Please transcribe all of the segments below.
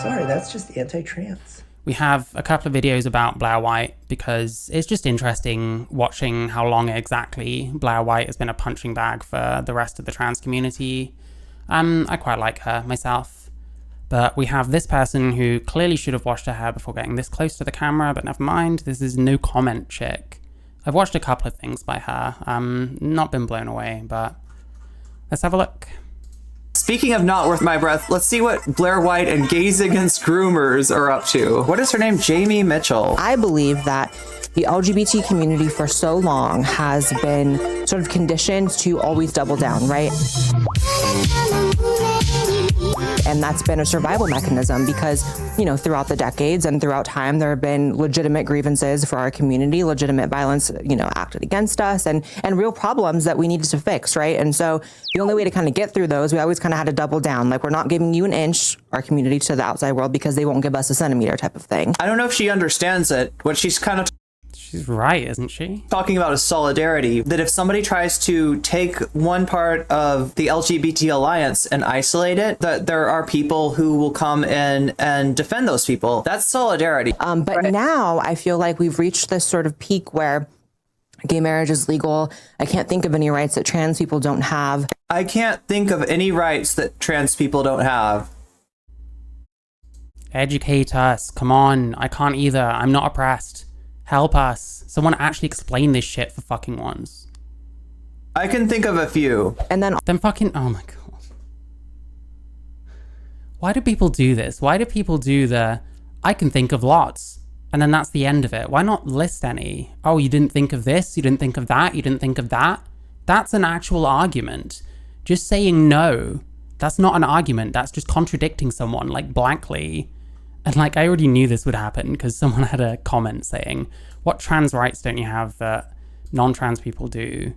Sorry, that's just anti-trans. We have a couple of videos about Blaire White because it's just interesting watching how long exactly Blaire White has been a punching bag for the rest of the trans community. I quite like her myself. But we have this person who clearly should have washed her hair before getting this close to the camera, but never mind. This is No Comment Chick. I've watched a couple of things by her. Not been blown away, but let's have a look. Speaking of not worth my breath, let's see what Blaire White and Gays Against Groomers are up to. What is her name? Jamie Mitchell. I believe that the LGBT community for so long has been sort of conditioned to always double down, right? And that's been a survival mechanism because, you know, throughout the decades and throughout time, there have been legitimate grievances for our community, legitimate violence, you know, acted against us and real problems that we needed to fix, right? And so the only way to kind of get through those, we always kind of had to double down. Like, we're not giving you an inch, our community, to the outside world because they won't give us a centimeter type of thing. I don't know if she understands it. What she's kind of She's right, isn't she? talking about is solidarity, that if somebody tries to take one part of the LGBT alliance and isolate it, that there are people who will come in and defend those people. That's solidarity. But now I feel like we've reached this sort of peak where gay marriage is legal. I can't think of any rights that trans people don't have. I can't think of any rights that trans people don't have. Educate us. Come on. I can't either. I'm not oppressed. Help us. Someone actually explain this shit for fucking once. I can think of a few. And then Fucking, oh my god. Why do people do this? Why do people do I can think of lots, and then that's the end of it? Why not list any? Oh, you didn't think of this, you didn't think of that, you didn't think of that? That's an actual argument. Just saying no, that's not an argument, that's just contradicting someone, like, blankly. And, like, I already knew this would happen because someone had a comment saying, what trans rights don't you have that non-trans people do?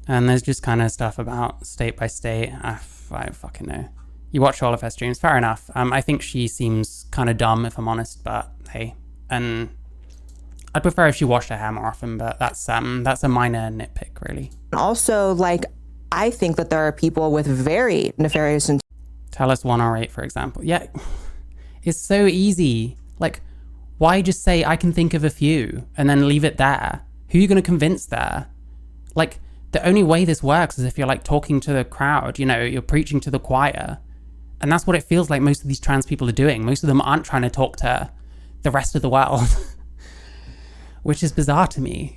And there's just kind of stuff about state by state. I fucking know. You watch all of her streams, fair enough. I think she seems kind of dumb, if I'm honest, but hey. And I'd prefer if she washed her hair more often, but that's a minor nitpick, really. also, like, I think that there are people with very nefarious intentions. Tell us 1 or 8, for example. Yeah, it's so easy. Like, why just say, I can think of a few, and then leave it there? Who are you going to convince there? Like, the only way this works is if you're, like, talking to the crowd, you know, you're preaching to the choir. And that's what it feels like most of these trans people are doing. Most of them aren't trying to talk to the rest of the world, which is bizarre to me.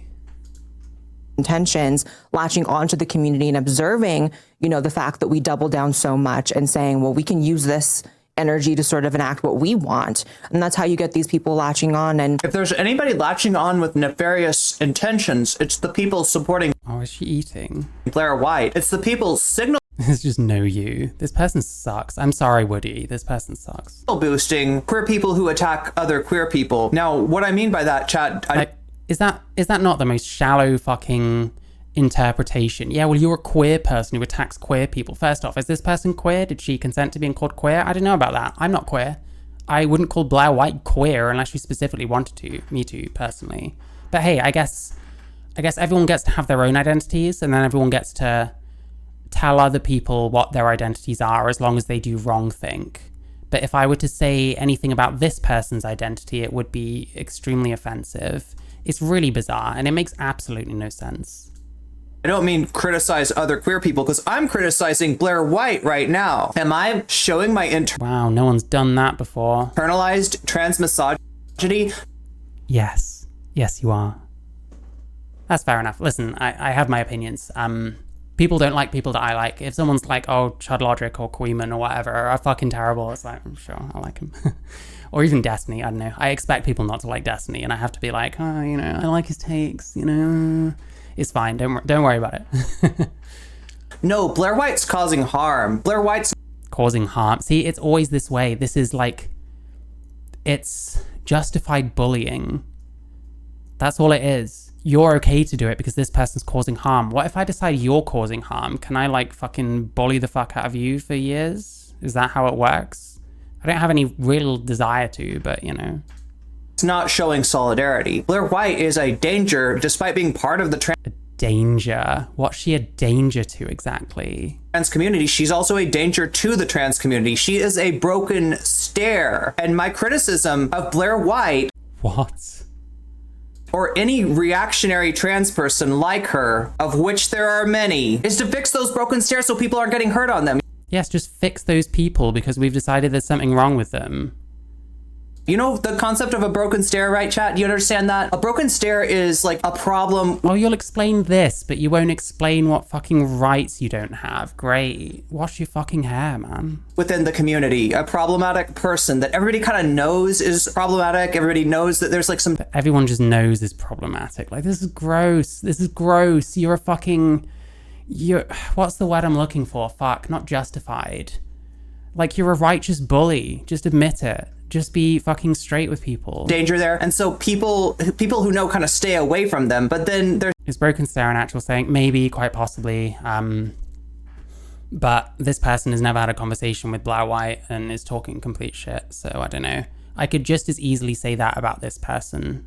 Intentions, latching onto the community and observing, you know, the fact that we double down so much and saying, well, we can use this energy to sort of enact what we want. And that's how you get these people latching on. And If there's anybody latching on with nefarious intentions, it's the people supporting Oh, is she eating? Blaire White. It's the people signal It's just no you. This person sucks. I'm sorry, Woody. This person sucks. boosting queer people who attack other queer people. Now, what I mean by that, chat, Like, is that not the most shallow fucking interpretation? Yeah, well, you're a queer person who attacks queer people. First off, is this person queer? Did she consent to being called queer? I don't know about that. I'm not queer. I wouldn't call Blaire White queer unless she specifically wanted me to, personally. But hey, I guess everyone gets to have their own identities, and then everyone gets to tell other people what their identities are as long as they do wrong think. But if I were to say anything about this person's identity, it would be extremely offensive. It's really bizarre, and it makes absolutely no sense. I don't mean criticize other queer people, because I'm criticizing Blaire White right now. Am I showing my Wow, no one's done that before. internalized trans misogyny? Yes. Yes, you are. That's fair enough. Listen, I have my opinions. People don't like people that I like. If someone's like, oh, Chud Logic or Queeman or whatever are fucking terrible, it's like, sure, I like him. Or even Destiny, I don't know. I expect people not to like Destiny, and I have to be like, oh, you know, I like his takes, you know. It's fine, don't worry about it. No, Blaire White's causing harm. Blaire White's causing harm. See, it's always this way. This is like, it's justified bullying. That's all it is. You're okay to do it because this person's causing harm. What if I decide you're causing harm? Can I like fucking bully the fuck out of you for years? Is that how it works? I don't have any real desire to, but you know. not showing solidarity. Blaire White is a danger despite being part of the A danger? What's she a danger to exactly? Trans community, she's also a danger to the trans community. She is a broken stair. And my criticism of Blaire White, What? or any reactionary trans person like her, of which there are many, is to fix those broken stairs so people aren't getting hurt on them. Yes, just fix those people because we've decided there's something wrong with them. You know the concept of a broken stair, right, chat? Do you understand that? A broken stair is like a problem. Oh, you'll explain this, but you won't explain what fucking rights you don't have. Great. Wash your fucking hair, man. Within the community, a problematic person that everybody kind of knows is problematic. Everybody knows that there's like some... Everyone just knows is problematic. Like, this is gross. This is gross. You're a fucking... What's the word I'm looking for? Fuck, not justified. Like, you're a righteous bully. Just admit it. Just be fucking straight with people. Danger there. And so people who know kind of stay away from them, but then there's... Is broken stair an actual saying? Maybe, quite possibly. But this person has never had a conversation with Blaire White and is talking complete shit. So I don't know. I could just as easily say that about this person.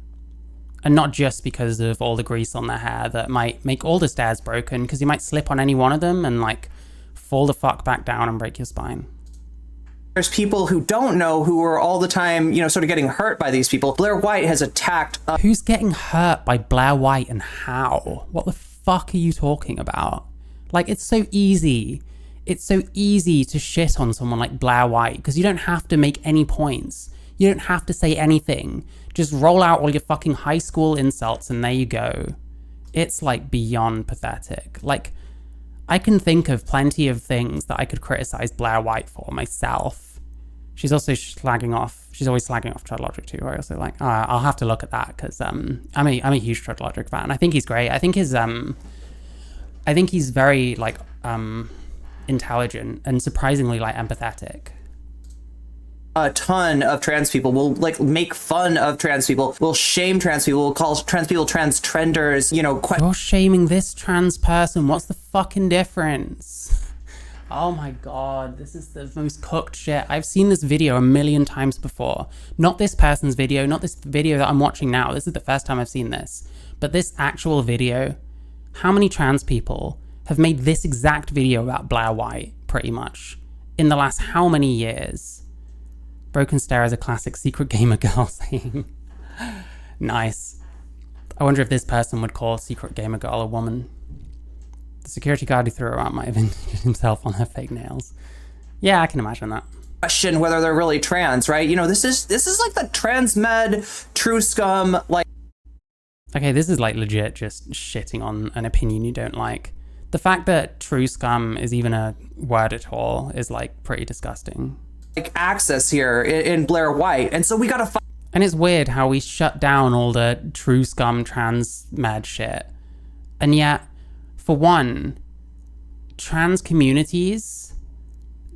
And not just because of all the grease on their hair that might make all the stairs broken, because you might slip on any one of them and like fall the fuck back down and break your spine. There's people who don't know who are all the time, you know, sort of getting hurt by these people. Blaire White has attacked... Who's getting hurt by Blaire White and how? What the fuck are you talking about? Like, it's so easy. It's so easy to shit on someone like Blaire White because you don't have to make any points. You don't have to say anything. Just roll out all your fucking high school insults and there you go. It's like beyond pathetic. Like, I can think of plenty of things that I could criticize Blaire White for myself. She's also slagging off. She's always slagging off Tread Logic too. I also like. I'll have to look at that because I'm a huge Tread Logic fan. I think he's great. I think he's very like intelligent and surprisingly like empathetic. A ton of trans people will like make fun of trans people, will shame trans people, will call trans people trans trenders, you know. You're shaming this trans person. What's the fucking difference? Oh my god, this is the most cooked shit. I've seen this video a million times before. Not this person's video, not this video that I'm watching now. This is the first time I've seen this. But this actual video, how many trans people have made this exact video about Blaire White, pretty much, in the last how many years? Broken Stair is a classic secret gamer girl saying. Nice. I wonder if this person would call secret gamer girl a woman. The security guard who threw her out might have injured himself on her fake nails. Yeah, I can imagine that. Question whether they're really trans, right? You know, this is like the trans med true scum, like... Okay, this is like legit just shitting on an opinion you don't like. The fact that true scum is even a word at all is like pretty disgusting. Like access here in Blaire White, and so we gotta fight. And it's weird how we shut down all the true scum trans med shit. And yet, for one, trans communities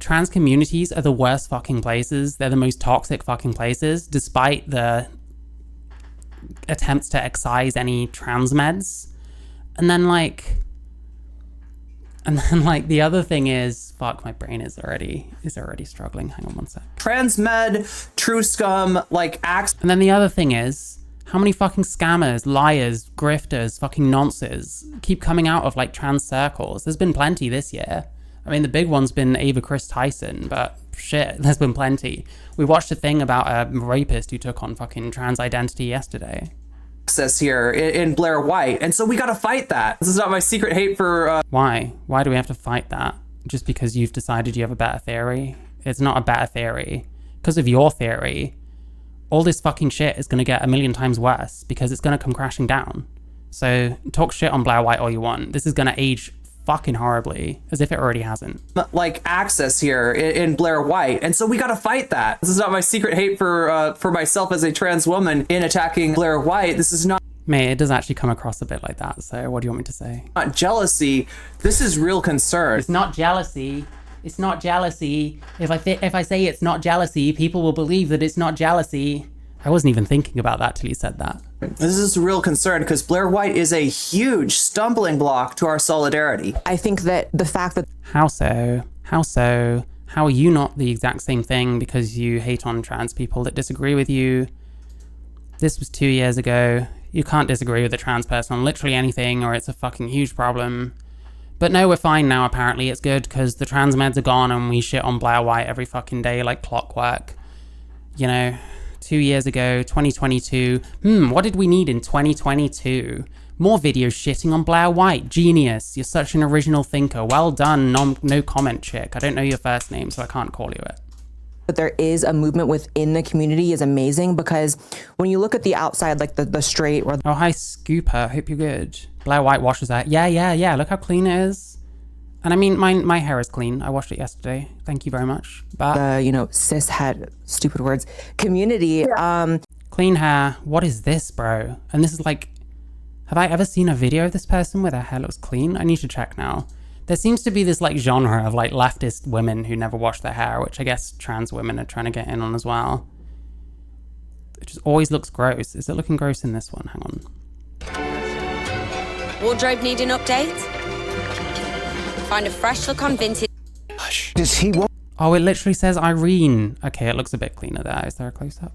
are the worst fucking places. They're the most toxic fucking places, despite the attempts to excise any trans meds. And then like the other thing is, fuck, my brain is already struggling. Hang on one sec. Trans med, true scum, like acts. And then the other thing is, how many fucking scammers, liars, grifters, fucking nonces keep coming out of like trans circles? There's been plenty this year. I mean, the big one's been Ava Chris Tyson, but shit, there's been plenty. We watched a thing about a rapist who took on fucking trans identity yesterday. Access here in Blaire White, and so we gotta fight that. This is not my secret hate for... Why? Why do we have to fight that? Just because you've decided you have a better theory? It's not a better theory. Because of your theory, all this fucking shit is going to get a million times worse because it's going to come crashing down. So talk shit on Blaire White all you want. This is going to age fucking horribly, as if it already hasn't. Like access here in Blaire White, and so we gotta fight that. This is not my secret hate for myself as a trans woman in attacking Blaire White. This is not... Mate, it does actually come across a bit like that, so what do you want me to say? Not jealousy. This is real concern. It's not jealousy. It's not jealousy. If I say it's not jealousy, people will believe that it's not jealousy. I wasn't even thinking about that till you said that. This is a real concern because Blaire White is a huge stumbling block to our solidarity. I think that the fact that... How so? How so? How are you not the exact same thing because you hate on trans people that disagree with you? This was 2 years ago. You can't disagree with a trans person on literally anything, or it's a fucking huge problem. But no, we're fine now, apparently. It's good, because the trans meds are gone and we shit on Blaire White every fucking day like clockwork. You know, 2 years ago, 2022. What did we need in 2022? More videos shitting on Blaire White. Genius. You're such an original thinker. Well done, no comment chick. I don't know your first name, so I can't call you it. But there is a movement within the community is amazing, because when you look at the outside, like the straight or Oh, hi, Scooper. Hope you're good. Blaire White washes that. Yeah. Look how clean it is. And I mean, my hair is clean. I washed it yesterday. Thank you very much. But the, cis het, stupid words, community. clean hair. What is this, bro? And this is like, have I ever seen a video of this person where their hair looks clean? I need to check now. There seems to be this like genre of like leftist women who never wash their hair, which I guess trans women are trying to get in on as well. It just always looks gross. Is it looking gross in this one? Hang on. Wardrobe need an update? Find a fresh look on vintage. Does he want? Oh, it literally says Irene. Okay, it looks a bit cleaner there. Is there a close-up?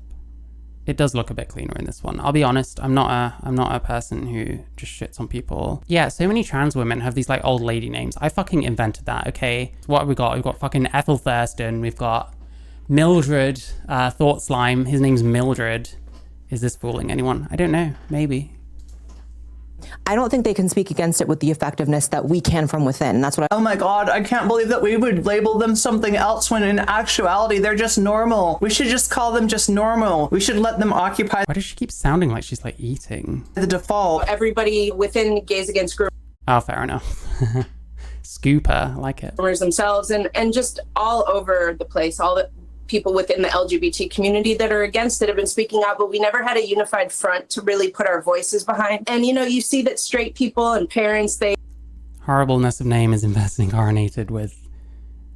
It does look a bit cleaner in this one. I'll be honest, I'm not a person who just shits on people. Yeah, so many trans women have these like old lady names. I fucking invented that, okay? What have we got? We've got fucking Ethel Thurston. We've got Mildred, Thought Slime. His name's Mildred. Is this fooling anyone? I don't know, maybe. I don't think they can speak against it with the effectiveness that we can from within. And that's what Oh my god, I can't believe that we would label them something else when in actuality they're just normal. We should just call them just normal. We should let them occupy Why does she keep sounding like she's like eating? the default. Everybody within Gays Against Oh, fair enough. Scooper, I like it. Groomers themselves and just all over the place, all the people within the LGBT community that are against it have been speaking out, but we never had a unified front to really put our voices behind. And you see that straight people and parents, they Horribleness of name is incarnated with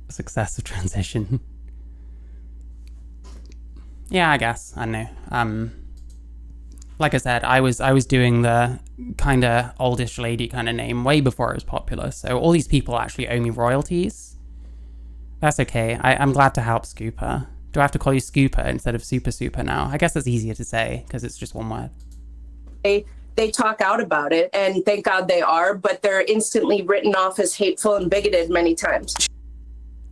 success of transition. Yeah, I guess. I don't know. Like I said, I was doing the kind of oldish lady kind of name way before it was popular. So all these people actually owe me royalties. That's okay. I'm glad to help, Scooper. Do I have to call you Scooper instead of Super now? I guess that's easier to say because it's just one word. they talk out about it, and thank God they are, but they're instantly written off as hateful and bigoted many times.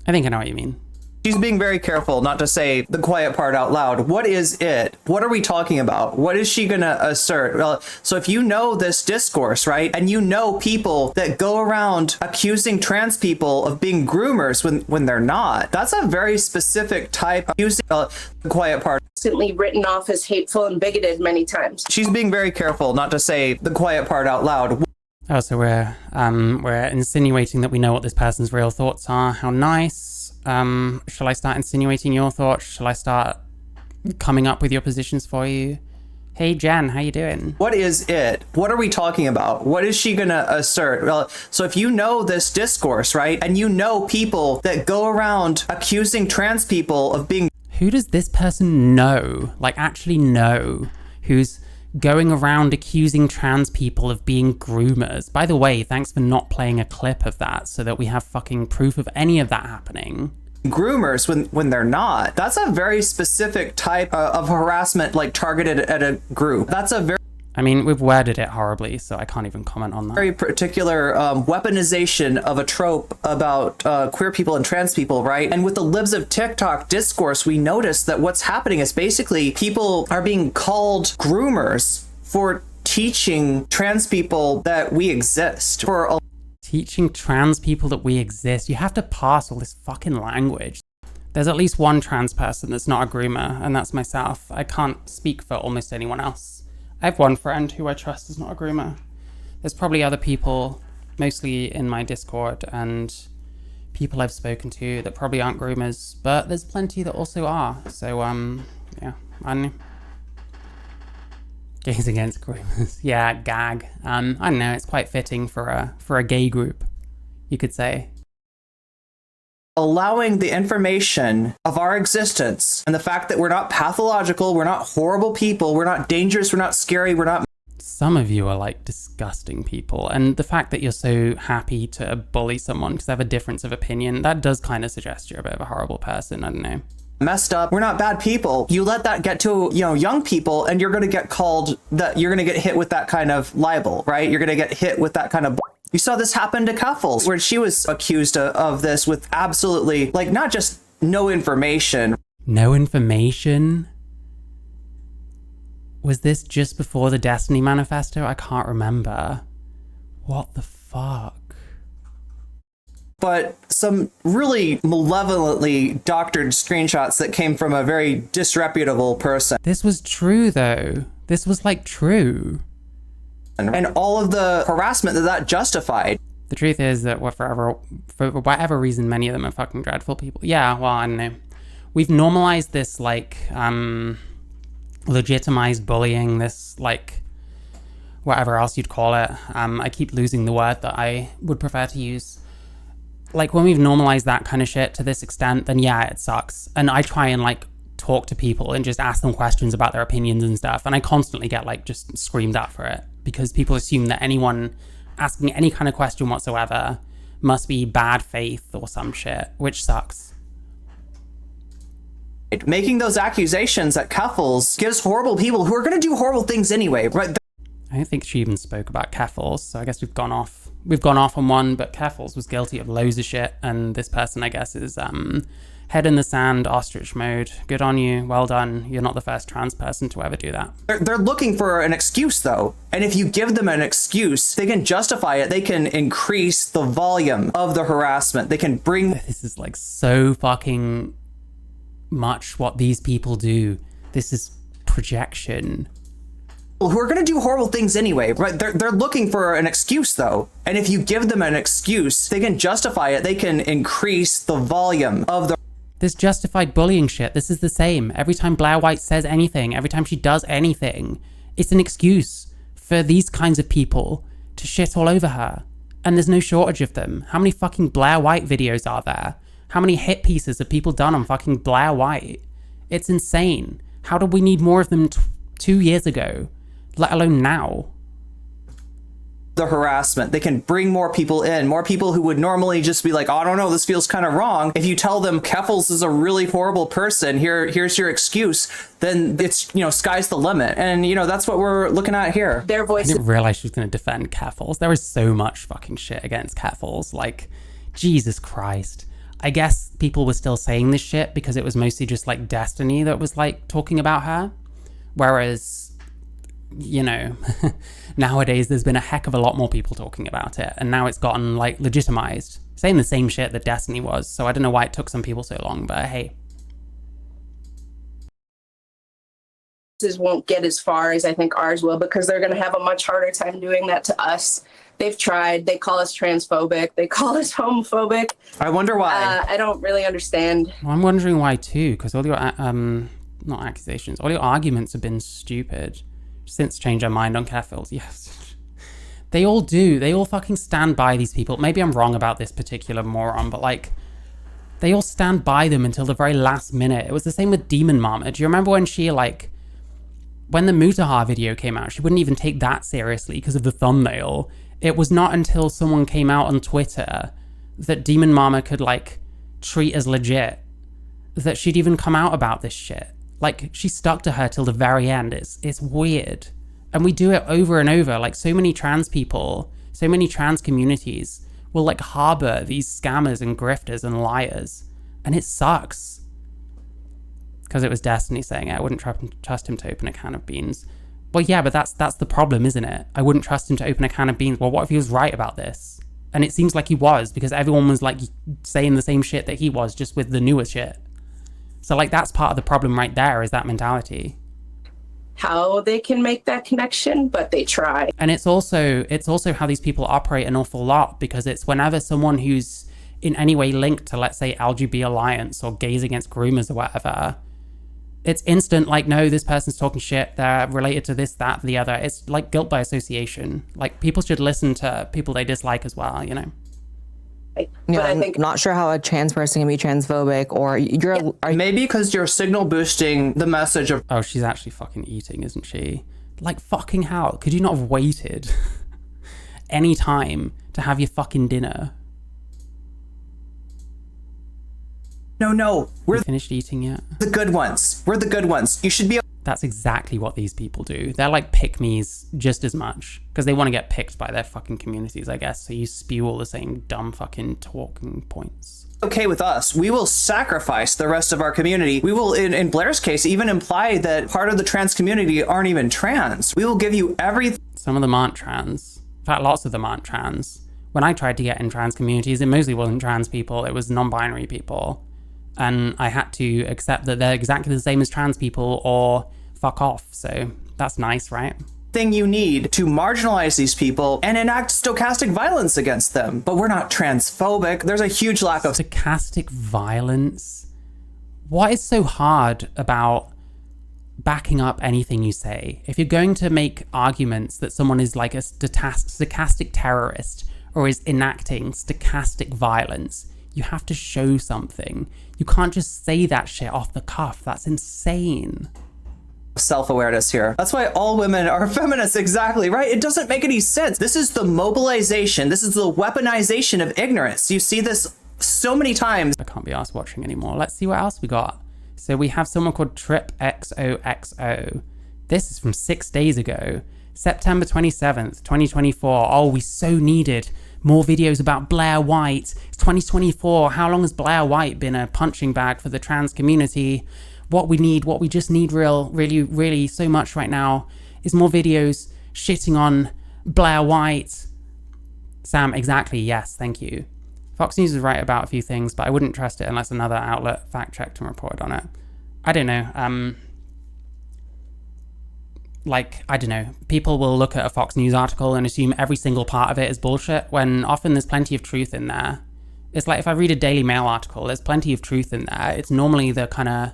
I think I know what you mean. She's being very careful not to say the quiet part out loud. What is it? What are we talking about? What is she gonna assert? Well, so if you know this discourse, right, and you know people that go around accusing trans people of being groomers when they're not, that's a very specific type of using the quiet part. Instantly written off as hateful and bigoted many times. She's being very careful not to say the quiet part out loud. Oh, so we're insinuating that we know what this person's real thoughts are. How nice. Shall I start insinuating your thoughts? Shall I start coming up with your positions for you? Hey, Jen, how you doing? What is it? What are we talking about? What is she gonna assert? Well, so if you know this discourse, right, and you know people that go around accusing trans people of being... Who does this person know? Like, actually know? Who's going around accusing trans people of being groomers? By the way, thanks for not playing a clip of that so that we have fucking proof of any of that happening. Groomers when they're not. That's a very specific type of harassment, like targeted at a group. That's a very... I mean, we've worded it horribly, so I can't even comment on that. Very particular weaponization of a trope about queer people and trans people, right? And with the libs of TikTok discourse, we notice that what's happening is basically people are being called groomers for teaching trans people that we exist. For teaching trans people that we exist. You have to pass all this fucking language. There's at least one trans person that's not a groomer, and that's myself. I can't speak for almost anyone else. I have one friend who I trust is not a groomer. There's probably other people, mostly in my Discord, and people I've spoken to that probably aren't groomers, but there's plenty that also are. So, yeah, I don't know. Gays against groomers. Yeah, gag. I don't know, it's quite fitting for a gay group, you could say. allowing the information of our existence and the fact that we're not pathological, we're not horrible people, we're not dangerous, we're not scary, we're not... Some of you are like disgusting people, and the fact that you're so happy to bully someone because they have a difference of opinion, that does kind of suggest you're a bit of a horrible person. I don't know. messed up. We're not bad people. You let that get to, young people, and you're going to get called that. You're going to get hit with that kind of libel, right? You're going to get hit with that kind of. You saw this happen to Cuffles, where she was accused of this with absolutely, like, not just no information. No information? Was this just before the Destiny Manifesto? I can't remember. What the fuck? But some really malevolently doctored screenshots that came from a very disreputable person. This was true, though. This was, like, true. And all of the harassment that justified. The truth is that for whatever reason, many of them are fucking dreadful people. Yeah, well, I don't know. We've normalized this, like, legitimized bullying, this, like, whatever else you'd call it. I keep losing the word that I would prefer to use. Like, when we've normalized that kind of shit to this extent, then yeah, it sucks. And I try and, like, talk to people and just ask them questions about their opinions and stuff. And I constantly get, like, just screamed at for it. Because people assume that anyone asking any kind of question whatsoever must be bad faith or some shit, which sucks. Making those accusations at Cuffles gives horrible people who are going to do horrible things anyway, right? I don't think she even spoke about Keffels, so I guess we've gone off on one, but Keffels was guilty of loads of shit, and this person, I guess, is head in the sand, ostrich mode. Good on you, well done. You're not the first trans person to ever do that. They're looking for an excuse, though, and if you give them an excuse, they can justify it. They can increase the volume of the harassment. They can bring... This is, like, so fucking much what these people do. This is projection. Who are going to do horrible things anyway, right? They're looking for an excuse, though. And if you give them an excuse, they can justify it. They can increase the volume of the... This justified bullying shit, this is the same. Every time Blaire White says anything, every time she does anything, it's an excuse for these kinds of people to shit all over her. And there's no shortage of them. How many fucking Blaire White videos are there? How many hit pieces have people done on fucking Blaire White? It's insane. How did we need more of them 2 years ago? Let alone now. The harassment. They can bring more people in, more people who would normally just be like, oh, I don't know, this feels kind of wrong. If you tell them Keffels is a really horrible person, here's your excuse, then it's, sky's the limit. And, that's what we're looking at here. Their voices. I didn't realize she was going to defend Keffels. There is so much fucking shit against Keffels. Like, Jesus Christ. I guess people were still saying this shit because it was mostly just, like, Destiny that was, like, talking about her. Whereas... nowadays there's been a heck of a lot more people talking about it, and now it's gotten, like, legitimized, saying the same shit that Destiny was. So I don't know why it took some people so long, but hey. Won't get as far as I think ours will, because they're going to have a much harder time doing that to us. They've tried. They call us transphobic. They call us homophobic. I wonder why. I don't really understand. Well, I'm wondering why too, because all your not accusations, all your arguments have been stupid. Since change our mind on Keffels, yes. They all do. They all fucking stand by these people. Maybe I'm wrong about this particular moron, but, like, they all stand by them until the very last minute. It was the same with Demon Mama. Do you remember when she, like, when the Mutahar video came out, she wouldn't even take that seriously because of the thumbnail. It was not until someone came out on Twitter that Demon Mama could, like, treat as legit that she'd even come out about this shit. Like, she stuck to her till the very end. It's weird. And we do it over and over. Like, so many trans people, so many trans communities will, like, harbor these scammers and grifters and liars. And it sucks. Because it was Destiny saying it. I wouldn't trust him to open a can of beans. Well, yeah, but that's the problem, isn't it? I wouldn't trust him to open a can of beans. Well, what if he was right about this? And it seems like he was, because everyone was, like, saying the same shit that he was, just with the newer shit. So, like, that's part of the problem right there, is that mentality. How they can make that connection, but they try. And it's also how these people operate an awful lot, because it's whenever someone who's in any way linked to, let's say, LGB Alliance or Gays Against Groomers or whatever, it's instant, like, no, this person's talking shit, they're related to this, that, the other. It's like guilt by association. Like, people should listen to people they dislike as well, But I think I'm not sure how a trans person can be transphobic, or Maybe because you're signal boosting the message of... Oh, she's actually fucking eating, isn't she? Like, fucking hell. Could you not have waited any time to have your fucking dinner? No, we're You finished eating yet? the good ones. We're the good ones. You should be. That's exactly what these people do. They're like pick-me's just as much because they want to get picked by their fucking communities, I guess. So you spew all the same dumb fucking talking points. Okay with us. We will sacrifice the rest of our community. We will, in Blaire's case, even imply that part of the trans community aren't even trans. We will give you everything. Some of them aren't trans. In fact, lots of them aren't trans. When I tried to get in trans communities, it mostly wasn't trans people, it was non-binary people. And I had to accept that they're exactly the same as trans people or fuck off. So that's nice, right? Thing you need to marginalize these people and enact stochastic violence against them. But we're not transphobic. There's a huge lack of Stochastic violence? What is so hard about backing up anything you say? If you're going to make arguments that someone is like a stochastic terrorist or is enacting stochastic violence, you have to show something. You can't just say that shit off the cuff. That's insane. self-awareness here. That's why all women are feminists, exactly, right? It doesn't make any sense. This is the mobilization. This is the weaponization of ignorance. You see this so many times. I can't be asked watching anymore. Let's see what else we got. So we have someone called Trip XOXO. This is from 6 days ago. September 27th, 2024. Oh, we so needed more videos about Blaire White. It's 2024. How long has Blaire White been a punching bag for the trans community? What we just need really so much right now is more videos shitting on Blaire White. Sam, exactly, yes, thank you. Fox News is right about a few things, but I wouldn't trust it unless another outlet fact-checked and reported on it. I don't know. I don't know. People will look at a Fox News article and assume every single part of it is bullshit, when often there's plenty of truth in there. It's like if I read a Daily Mail article, there's plenty of truth in there. It's normally the kind of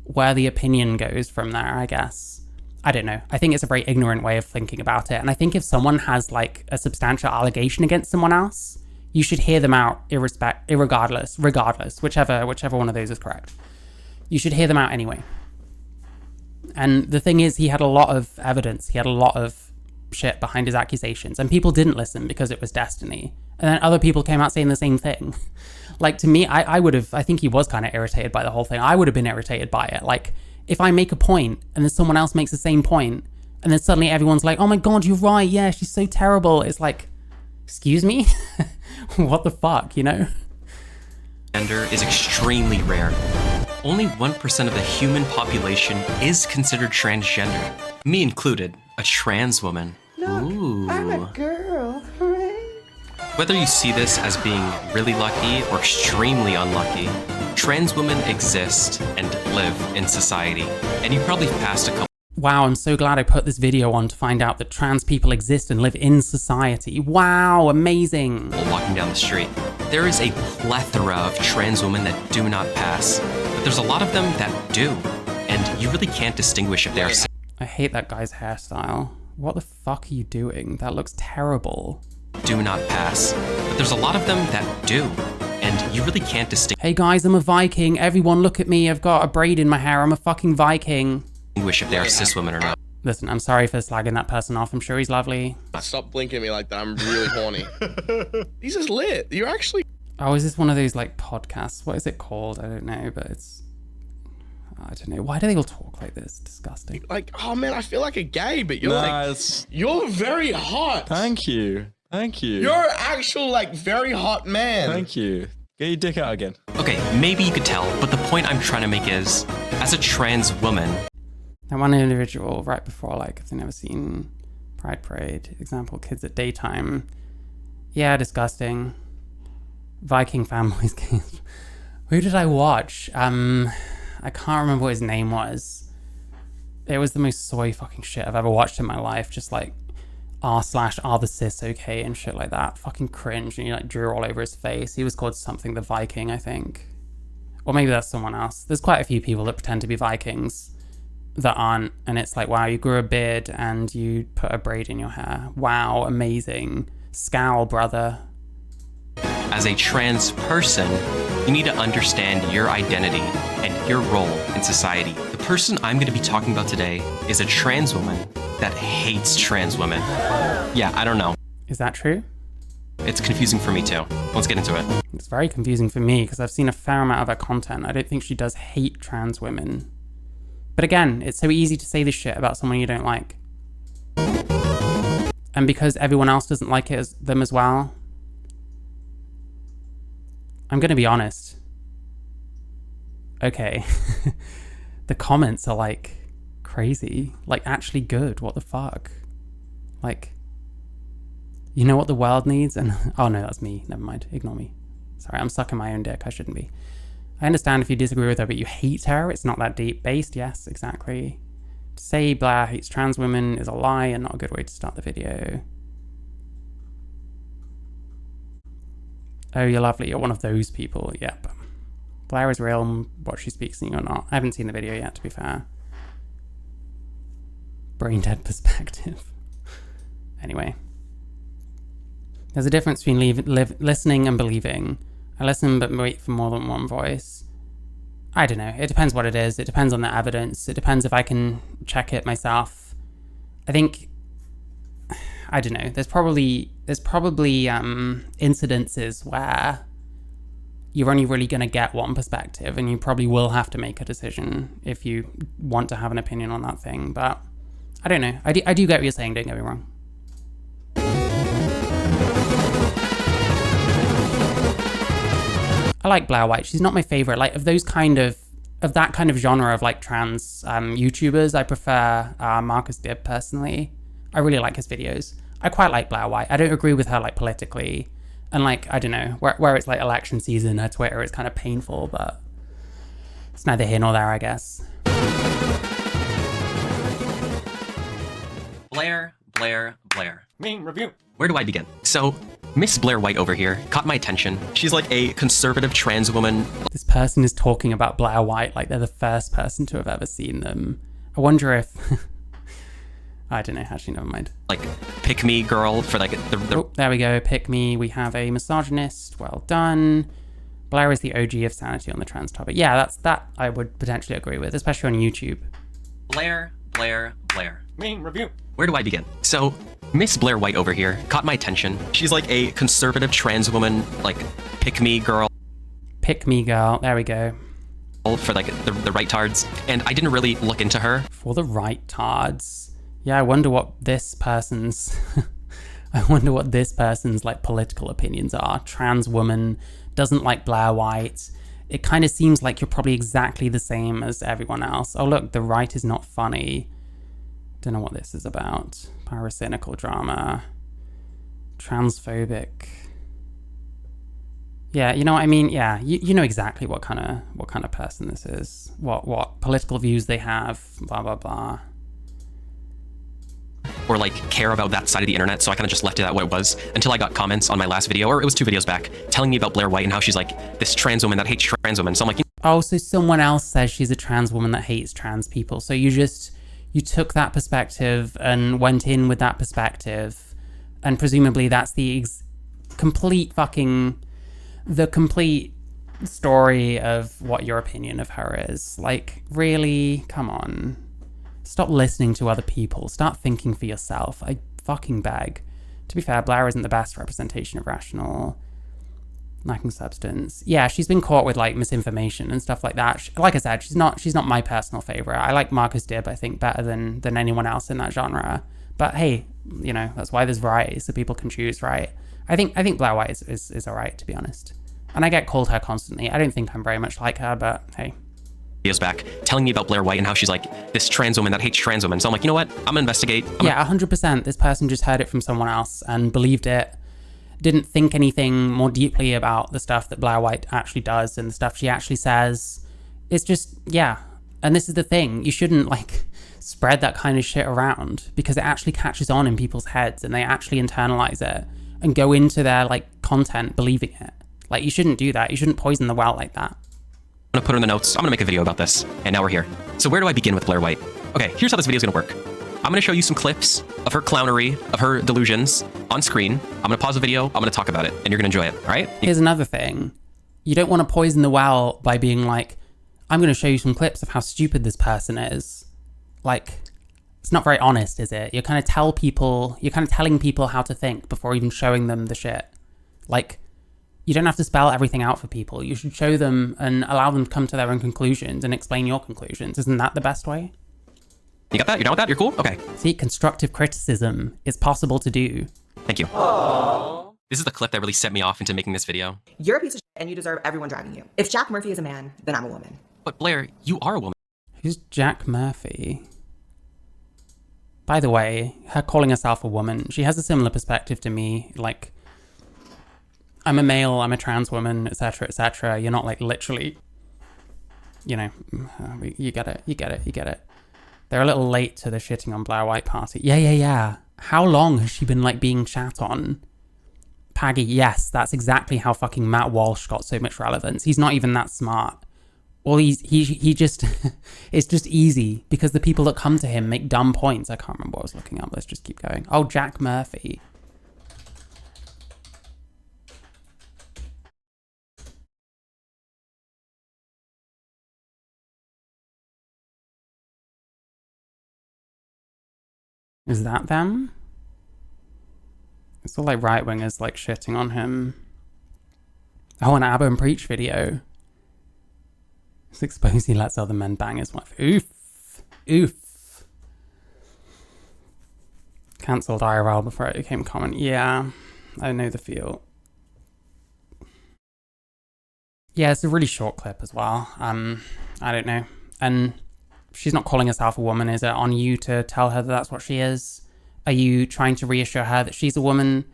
where the opinion goes from there, I guess. I don't know. I think it's a very ignorant way of thinking about it. And I think if someone has like a substantial allegation against someone else, you should hear them out regardless, whichever one of those is correct. You should hear them out anyway. And the thing is, he had a lot of evidence. He had a lot of shit behind his accusations, and people didn't listen because it was destiny. And then other people came out saying the same thing. Like, to me, I think he was kind of irritated by the whole thing. I would have been irritated by it. Like, if I make a point and then someone else makes the same point, and then suddenly everyone's like, oh my God, you're right. Yeah, she's so terrible. It's like, excuse me? What the fuck, you know? Gender is extremely rare. Only 1% of the human population is considered transgender. Me included, a trans woman. Ooh. I'm a girl. Hooray. Whether you see this as being really lucky or extremely unlucky, trans women exist and live in society. And you probably passed a couple. Wow, I'm so glad I put this video on to find out that trans people exist and live in society. Wow, amazing. Walking down the street. There is a plethora of trans women that do not pass, but there's a lot of them that do, and you really can't distinguish if they are. I hate that guy's hairstyle. What the fuck are you doing? That looks terrible. Do not pass, but there's a lot of them that do, and you really can't distinguish. Hey guys, I'm a Viking. Everyone look at me. I've got a braid in my hair. I'm a fucking Viking. If they are cis women or not. Listen, I'm sorry for slagging that person off. I'm sure he's lovely. Stop blinking at me like that. I'm really horny. He's just lit. You're actually... Oh, is this one of those, like, podcasts? What is it called? I don't know, but it's... I don't know. Why do they all talk like this? Disgusting. Like, oh man, I feel like a gay, but you're you're very hot. Thank you. Thank you. You're an actual, like, very hot man. Thank you. Get your dick out again. Okay, maybe you could tell, but the point I'm trying to make is, as a trans woman... That one individual right before, like, if they've never seen Pride Parade, example, kids at daytime. Yeah, disgusting. Viking families. Who did I watch? I can't remember what his name was. It was the most soy fucking shit I've ever watched in my life. Just like r/are the cis okay and shit like that. Fucking cringe. And he like drew all over his face. He was called something the Viking, I think. Or maybe that's someone else. There's quite a few people that pretend to be Vikings that aren't, and it's like, wow, you grew a beard and you put a braid in your hair. Wow, amazing. Scowl, brother. As a trans person, you need to understand your identity and your role in society. The person I'm going to be talking about today is a trans woman that hates trans women. Yeah, I don't know. Is that true? It's confusing for me too. Let's get into it. It's very confusing for me because I've seen a fair amount of her content. I don't think she does hate trans women. But again, it's so easy to say this shit about someone you don't like. And because everyone else doesn't like them as well, I'm gonna be honest. Okay. The comments are like crazy. Like actually good. What the fuck? Like, you know what the world needs? And oh no, that's me. Never mind. Ignore me. Sorry, I'm sucking my own dick. I shouldn't be. I understand if you disagree with her, but you hate her. It's not that deep based. Yes, exactly. To say Blaire hates trans women is a lie and not a good way to start the video. Oh, you're lovely. You're one of those people. Yep. Blaire is real, what she speaks or not. I haven't seen the video yet, to be fair. Brain dead perspective. Anyway. There's a difference between listening and believing. I listen but wait for more than one voice. I don't know. It depends what it is. It depends on the evidence. It depends if I can check it myself. I think... I don't know. There's probably incidences where you're only really going to get one perspective and you probably will have to make a decision if you want to have an opinion on that thing. But I don't know. I do get what you're saying. Don't get me wrong. I like Blaire White. She's not my favorite. Like of that kind of genre of like trans YouTubers, I prefer Marcus Dibb personally. I really like his videos. I quite like Blaire White. I don't agree with her like politically, and like I don't know where it's like election season. Her Twitter is kind of painful, but it's neither here nor there, I guess. Blaire. Main review. Where do I begin? So, Miss Blaire White over here caught my attention. She's like a conservative trans woman. This person is talking about Blaire White like they're the first person to have ever seen them. I wonder if... I don't know, actually, never mind. Like, pick me girl for like the Oh, there we go, pick me. We have a misogynist, well done. Blaire is the OG of sanity on the trans topic. Yeah, that I would potentially agree with, especially on YouTube. Blaire. Main review. Where do I begin? So, Miss Blaire White over here caught my attention. She's like a conservative trans woman, like, pick me girl. Pick me girl, there we go. For like the right tards. And I didn't really look into her. For the right tards. Yeah, I wonder what this person's... I wonder what this person's, like, political opinions are. Trans woman, doesn't like Blaire White. It kind of seems like you're probably exactly the same as everyone else. Oh, look, the right is not funny. Don't know what this is about. Pyrocynical drama. Transphobic. Yeah, you know what I mean? Yeah, you know exactly what kind of person this is. What political views they have, blah, blah, blah. Or like care about that side of the internet, so I kind of just left it at what it was until I got comments on my last video, or it was 2 videos back, telling me about Blaire White and how she's like this trans woman that hates trans women. So I'm like, oh, so someone else says she's a trans woman that hates trans people. So you took that perspective and went in with that perspective, and presumably that's the complete story of what your opinion of her is. Like, really? Come on. Stop listening to other people. Start thinking for yourself. I fucking beg. To be fair, Blaire isn't the best representation of rational, lacking substance. Yeah, she's been caught with like misinformation and stuff like that. Like I said, she's not my personal favorite. I like Marcus Dibb, I think, better than anyone else in that genre. But hey, you know, that's why there's variety, so people can choose, right? I think Blaire White is alright, to be honest. And I get called her constantly. I don't think I'm very much like her, but hey. Videos back, telling me about Blaire White and how she's like this trans woman that hates trans women. So I'm like, you know what? I'm gonna investigate. Yeah, 100%. This person just heard it from someone else and believed it. Didn't think anything more deeply about the stuff that Blaire White actually does and the stuff she actually says. It's just, yeah. And this is the thing. You shouldn't like spread that kind of shit around because it actually catches on in people's heads and they actually internalize it and go into their like content believing it. Like, you shouldn't do that. You shouldn't poison the well like that. I'm gonna put her in the notes. I'm gonna make a video about this. And now we're here. So where do I begin with Blaire White? Okay, here's how this video is gonna work. I'm gonna show you some clips of her clownery, of her delusions on screen. I'm gonna pause the video. I'm gonna talk about it, and you're gonna enjoy it. All right? Here's another thing. You don't want to poison the well by being like, I'm gonna show you some clips of how stupid this person is. Like, it's not very honest, is it? You're kind of telling people how to think before even showing them the shit. Like, you don't have to spell everything out for people. You should show them and allow them to come to their own conclusions and explain your conclusions. Isn't that the best way? You got that? You're done with that? You're cool? Okay. See, constructive criticism is possible to do. Thank you. Aww. This is the clip that really set me off into making this video. You're a piece of shit and you deserve everyone driving you. If Jack Murphy is a man, then I'm a woman. But Blaire, you are a woman. Who's Jack Murphy? By the way, her calling herself a woman, she has a similar perspective to me. Like, I'm a male, I'm a trans woman, etc., etc. You're not like literally, you know, you get it, you get it, you get it. They're a little late to the shitting on Blaire White party. Yeah. How long has she been like being shat on? Paggy, yes, that's exactly how fucking Matt Walsh got so much relevance. He's not even that smart. Well, he just, it's just easy because the people that come to him make dumb points. I can't remember what I was looking up. Let's just keep going. Oh, Jack Murphy. Is that them? It's all like right-wingers like shitting on him. Oh, an Abba and Preach video. It's exposed he lets other men bang his wife. Oof. Cancelled IRL before it became common. Yeah, I know the feel. Yeah, it's a really short clip as well. I don't know. And she's not calling herself a woman. Is it on you to tell her that that's what she is? Are you trying to reassure her that she's a woman?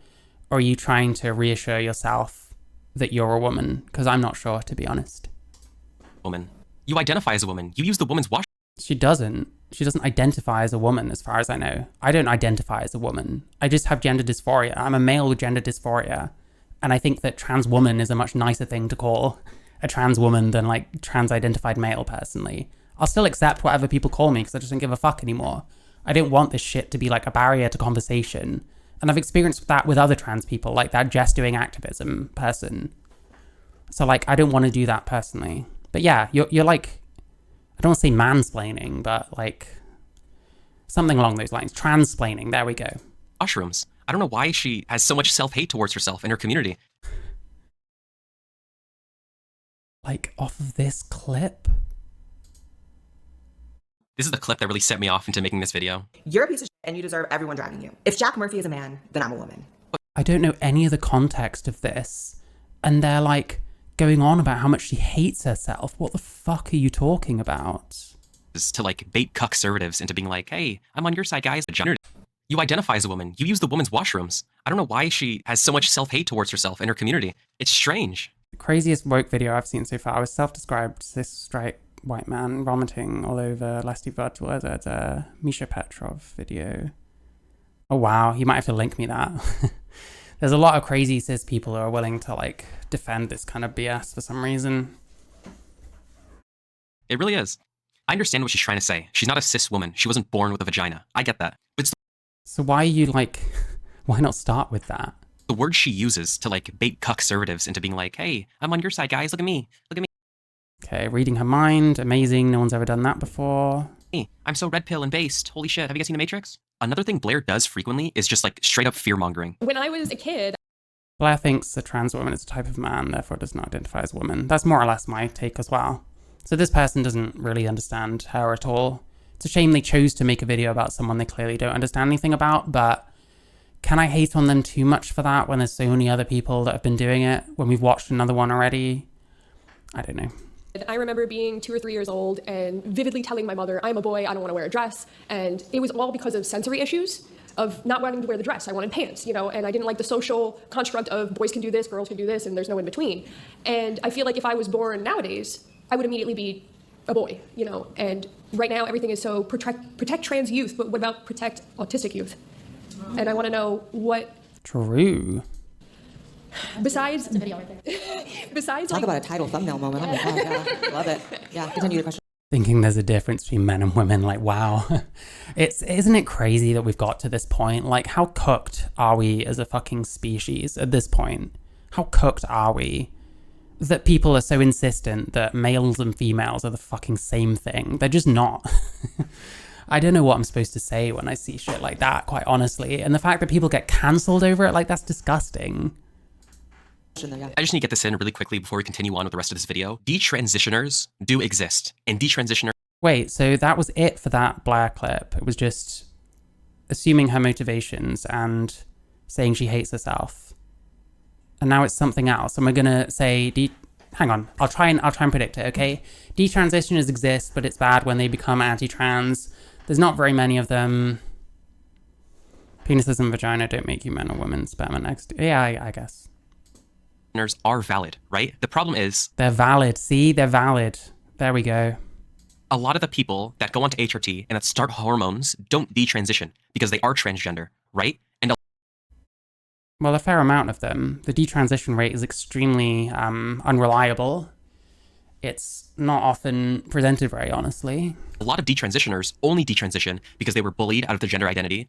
Or are you trying to reassure yourself that you're a woman? Because I'm not sure, to be honest. Woman. You identify as a woman. You use the woman's wash. She doesn't. She doesn't identify as a woman, as far as I know. I don't identify as a woman. I just have gender dysphoria. I'm a male with gender dysphoria. And I think that trans woman is a much nicer thing to call a trans woman than like trans identified male, personally. I'll still accept whatever people call me because I just don't give a fuck anymore. I don't want this shit to be like a barrier to conversation. And I've experienced that with other trans people, like that just doing activism person. So like, I don't want to do that personally. But yeah, you're like, I don't want to say mansplaining, but like something along those lines. Transplaining, there we go. Mushrooms. I don't know why she has so much self-hate towards herself and her community. Like off of this clip? This is the clip that really set me off into making this video. You're a piece of shit and you deserve everyone driving you. If Jack Murphy is a man, then I'm a woman. I don't know any of the context of this. And they're like going on about how much she hates herself. What the fuck are you talking about? Is to like bait cuck-servatives into being like, hey, I'm on your side, guys. You identify as a woman. You use the woman's washrooms. I don't know why she has so much self-hate towards herself and her community. It's strange. The craziest woke video I've seen so far was self-described cis straight white man vomiting all over Leslie Virtual. There's a Misha Petrov video. Oh wow, you might have to link me that. There's a lot of crazy cis people who are willing to like defend this kind of BS for some reason. It really is. I understand what she's trying to say. She's not a cis woman. She wasn't born with a vagina. I get that. But so why are you like, why not start with that? The word she uses to like bait cuck-servatives into being like, hey, I'm on your side, guys. Look at me. Look at me. Okay, reading her mind. Amazing. No one's ever done that before. Hey, I'm so red pill and based. Holy shit. Have you guys seen The Matrix? Another thing Blaire does frequently is just like straight up fear-mongering. When I was a kid, Blaire thinks a trans woman is a type of man, therefore does not identify as a woman. That's more or less my take as well. So this person doesn't really understand her at all. It's a shame they chose to make a video about someone they clearly don't understand anything about, but can I hate on them too much for that when there's so many other people that have been doing it, when we've watched another one already? I don't know. I remember being 2 or 3 years old and vividly telling my mother, I'm a boy, I don't want to wear a dress. And it was all because of sensory issues of not wanting to wear the dress. I wanted pants, you know, and I didn't like the social construct of boys can do this, girls can do this, and there's no in between. And I feel like if I was born nowadays, I would immediately be a boy, you know. And right now everything is so protect trans youth, but what about protect autistic youth? And I want to know what... True. Besides... That's a video right there. Besides, Talk about a title thumbnail moment. Oh my God, yeah. Love it. Yeah, continue the question. Thinking there's a difference between men and women, like, wow. Isn't it crazy that we've got to this point? Like, how cooked are we as a fucking species at this point? How cooked are we? That people are so insistent that males and females are the fucking same thing. They're just not. I don't know what I'm supposed to say when I see shit like that, quite honestly. And the fact that people get cancelled over it, like, that's disgusting. I just need to get this in really quickly before we continue on with the rest of this video. Detransitioners do exist, and detransitioners... Wait, so that was it for that Blaire clip? It was just assuming her motivations and saying she hates herself. And now it's something else. And we're gonna say hang on, I'll try and predict it, okay? Detransitioners exist, but it's bad when they become anti-trans. There's not very many of them. Penises and vagina don't make you men or women. Sperm and eggs. Yeah, I guess. are valid, right? The problem is... They're valid. See? They're valid. There we go. A lot of the people that go onto HRT and that start hormones don't detransition because they are transgender, right? And well, a fair amount of them. The detransition rate is extremely unreliable. It's not often presented very honestly. a lot of detransitioners only detransition because they were bullied out of their gender identity.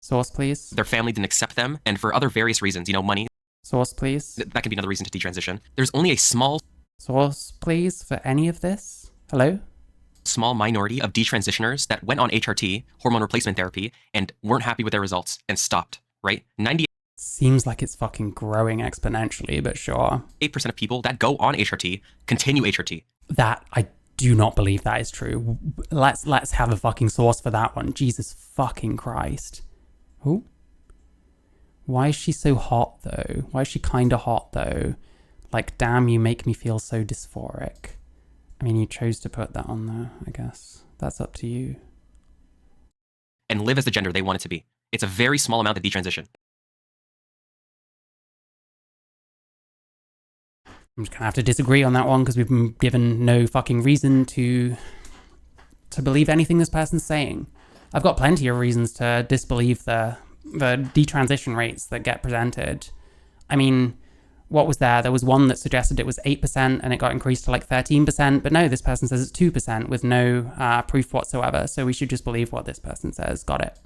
Source, please. Their family didn't accept them, and for other various reasons, you know, money. Source, please. That can be another reason to detransition. There's only a small... Source, please, for any of this? Hello? Small minority of detransitioners that went on HRT, hormone replacement therapy, and weren't happy with their results and stopped, right? 98% Seems like it's fucking growing exponentially, but sure. of people that go on HRT continue HRT. That, I do not believe that is true. Let's have a fucking source for that one. Jesus fucking Christ. Who? Why is she so hot, though? Why is she kinda hot, though? Like, damn, you make me feel so dysphoric. I mean, you chose to put that on there, I guess. That's up to you. And live as the gender they want it to be. It's a very small amount that detransition. I'm just gonna have to disagree on that one because we've been given no fucking reason to believe anything this person's saying. I've got plenty of reasons to disbelieve the detransition rates that get presented. I mean, what was there? There was one that suggested it was 8% and it got increased to like 13%, but no, this person says it's 2% with no proof whatsoever. So we should just believe what this person says. Got it.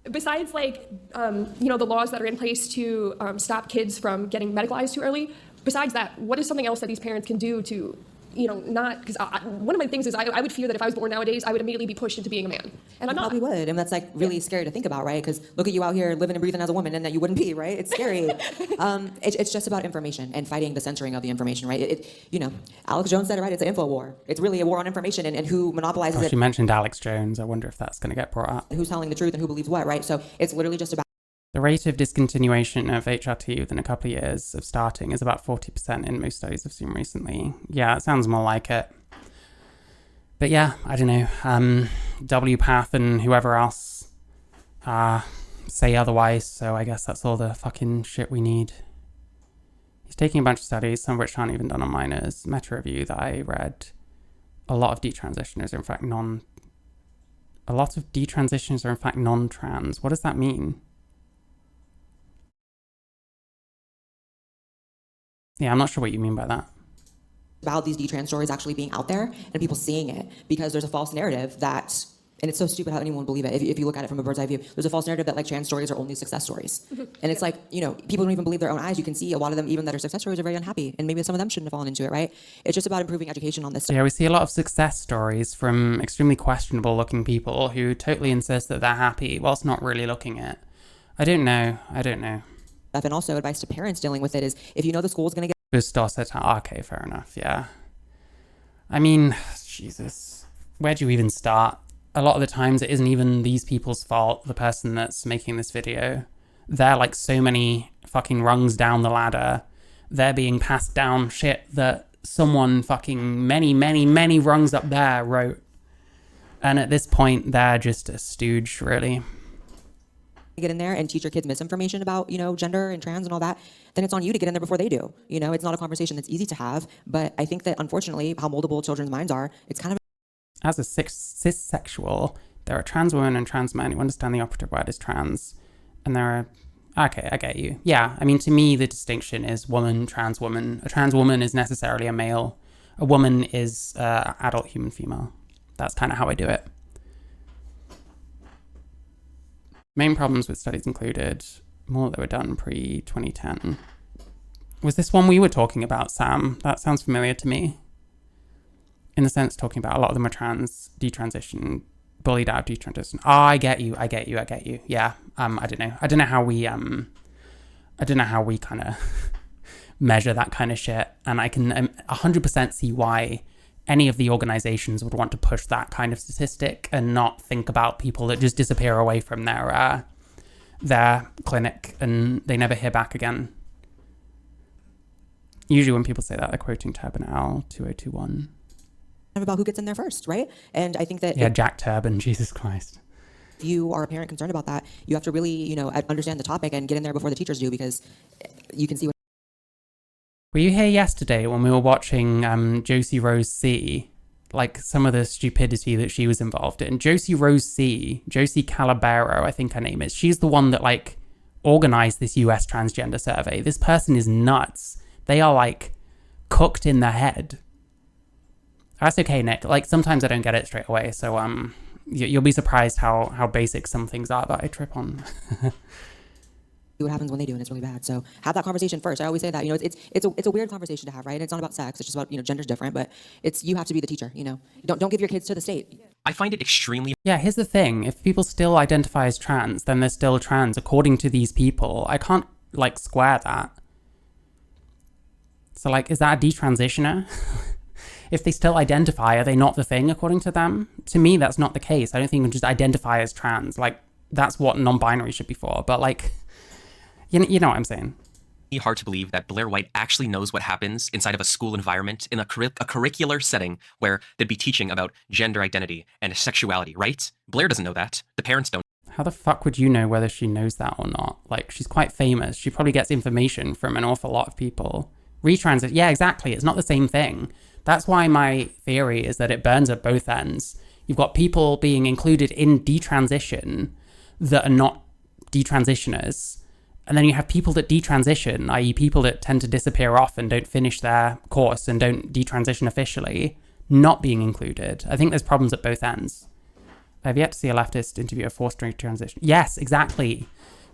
Besides, like, the laws that are in place to stop kids from getting medicalized too early, besides that, what is something else that these parents can do to, not, because one of my things is I would fear that if I was born nowadays, I would immediately be pushed into being a man. And I'm not. Probably would, and that's like really scary to think about, right? Because look at you out here living and breathing as a woman, and that you wouldn't be, right? It's scary. It's just about information and fighting the censoring of the information, right? Alex Jones said it right. It's an info war. It's really a war on information and who monopolizes it. She mentioned Alex Jones. I wonder if that's going to get brought up. Who's telling the truth and who believes what, right? So it's literally just about. The rate of discontinuation of HRT within a couple of years of starting is about 40% in most studies I've seen recently. Yeah, it sounds more like it. But yeah, I don't know. WPATH and whoever else say otherwise, so I guess that's all the fucking shit we need. He's taking a bunch of studies, some of which aren't even done on minors. Meta review that I read. A lot of detransitioners are in fact non-trans. What does that mean? Yeah, I'm not sure what you mean by that. About these detrans stories actually being out there and people seeing it, because there's a false narrative that, and it's so stupid how anyone would believe it. If you look at it from a bird's eye view, there's a false narrative that like trans stories are only success stories. And it's like, people don't even believe their own eyes. You can see a lot of them, even that are success stories, are very unhappy. And maybe some of them shouldn't have fallen into it, right? It's just about improving education on this stuff. Yeah, we see a lot of success stories from extremely questionable looking people who totally insist that they're happy whilst not really looking it. I don't know. And also advice to parents dealing with it is, if you know the school is going to get okay, fair enough, yeah. I mean, Jesus, where do you even start? A lot of the times it isn't even these people's fault, the person that's making this video. They're like so many fucking rungs down the ladder. They're being passed down shit that someone fucking many rungs up there wrote. And at this point, they're just a stooge, really. Get in there and teach your kids misinformation about, gender and trans and all that, then it's on you to get in there before they do. It's not a conversation that's easy to have, but I think that unfortunately, how moldable children's minds are, it's kind of... As a cissexual, there are trans women and trans men who understand the operative word is trans, and there are... Okay, I get you. Yeah, I mean, to me, the distinction is woman, trans woman. A trans woman is necessarily a male. A woman is adult human female. That's kind of how I do it. Main problems with studies included more that were done pre-2010. Was this one we were talking about, Sam? That sounds familiar to me. In the sense, talking about a lot of them are detransition, bullied out of detransition. Oh, I get you. Yeah. I don't know how we kind of measure that kind of shit. And I can 100% see why any of the organizations would want to push that kind of statistic and not think about people that just disappear away from their clinic and they never hear back again. Usually when people say that, they're quoting Turban L 2021. About who gets in there first, right? And I think that Jack Turban, Jesus Christ. if you are a parent concerned about that, you have to really, understand the topic and get in there before the teachers do, because you can see what. Were you here yesterday when we were watching Josie Rose C? Like some of the stupidity that she was involved in. Josie Rose C, Josie Calabero, I think her name is. She's the one that like organized this US transgender survey. This person is nuts. They are like cooked in the head. That's okay, Nick. Like sometimes I don't get it straight away. So you'll be surprised how basic some things are that I trip on. What happens when they do, and it's really bad. So have that conversation first. I always say that, it's a weird conversation to have, right? It's not about sex. It's just about, gender's different, but you have to be the teacher, Don't give your kids to the state. I find it extremely. Yeah, here's the thing. If people still identify as trans, then they're still trans according to these people. I can't like square that. So like, is that a detransitioner? If they still identify, are they not the thing according to them? To me, that's not the case. I don't think you can just identify as trans. Like, that's what non-binary should be for. But like, you know what I'm saying? Hard to believe that Blaire White actually knows what happens inside of a school environment in a curricular setting where they'd be teaching about gender identity and sexuality, right? Blaire doesn't know that. The parents don't. How the fuck would you know whether she knows that or not? Like, she's quite famous. She probably gets information from an awful lot of people. Retransit, yeah, exactly. It's not the same thing. That's why my theory is that it burns at both ends. You've got people being included in detransition that are not detransitioners. And then you have people that detransition, i.e. people that tend to disappear off and don't finish their course and don't detransition officially, not being included. I think there's problems at both ends. I've yet to see a leftist interview a forced transition. Yes, exactly.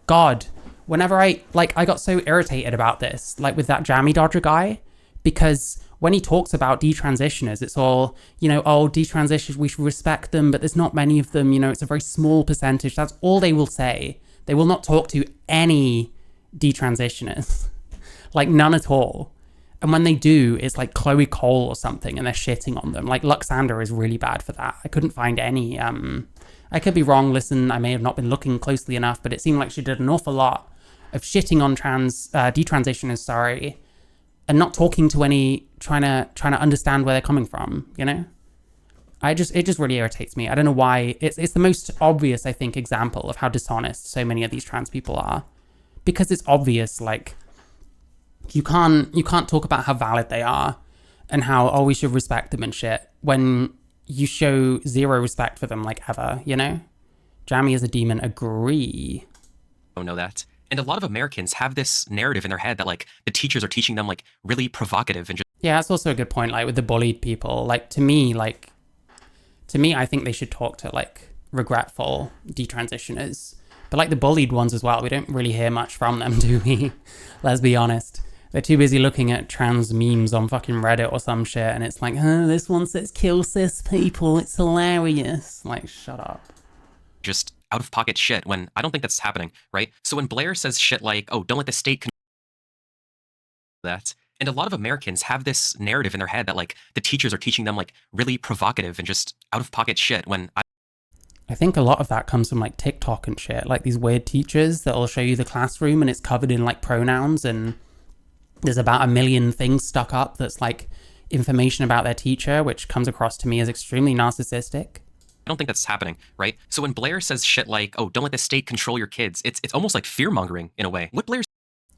God, whenever I got so irritated about this, like with that Jammy Dodger guy, because when he talks about detransitioners, it's all, detransitioners, we should respect them, but there's not many of them, it's a very small percentage. That's all they will say. They will not talk to any detransitioners, like none at all. And when they do, it's like Chloe Cole or something, and they're shitting on them. Like Luxander is really bad for that. I couldn't find any. I could be wrong. Listen, I may have not been looking closely enough, but it seemed like she did an awful lot of shitting on detransitioners, sorry, and not talking to any, trying to understand where they're coming from. It just really irritates me. I don't know why. It's the most obvious, I think, example of how dishonest so many of these trans people are, because it's obvious. Like, you can't talk about how valid they are and how we should respect them and shit when you show zero respect for them, like ever. Jammy is a demon. Agree. Don't know that. And a lot of Americans have this narrative in their head that like the teachers are teaching them like really provocative and just. Yeah, that's also a good point. Like with the bullied people, to me, I think they should talk to like regretful detransitioners, but like the bullied ones as well. We don't really hear much from them, do we? Let's be honest. They're too busy looking at trans memes on fucking Reddit or some shit, and it's like, this one says kill cis people. It's hilarious. Like, shut up. Just out of pocket shit when I don't think that's happening, right? So when Blaire says shit like, oh, don't let the state that. And a lot of Americans have this narrative in their head that like the teachers are teaching them like really provocative and just out of pocket shit when I think a lot of that comes from like TikTok and shit, like these weird teachers that'll show you the classroom and it's covered in like pronouns and there's about 1 million things stuck up that's like information about their teacher, which comes across to me as extremely narcissistic. I don't think that's happening, right? So when Blaire says shit like, oh, don't let the state control your kids, it's almost like fear-mongering in a way. What Blaire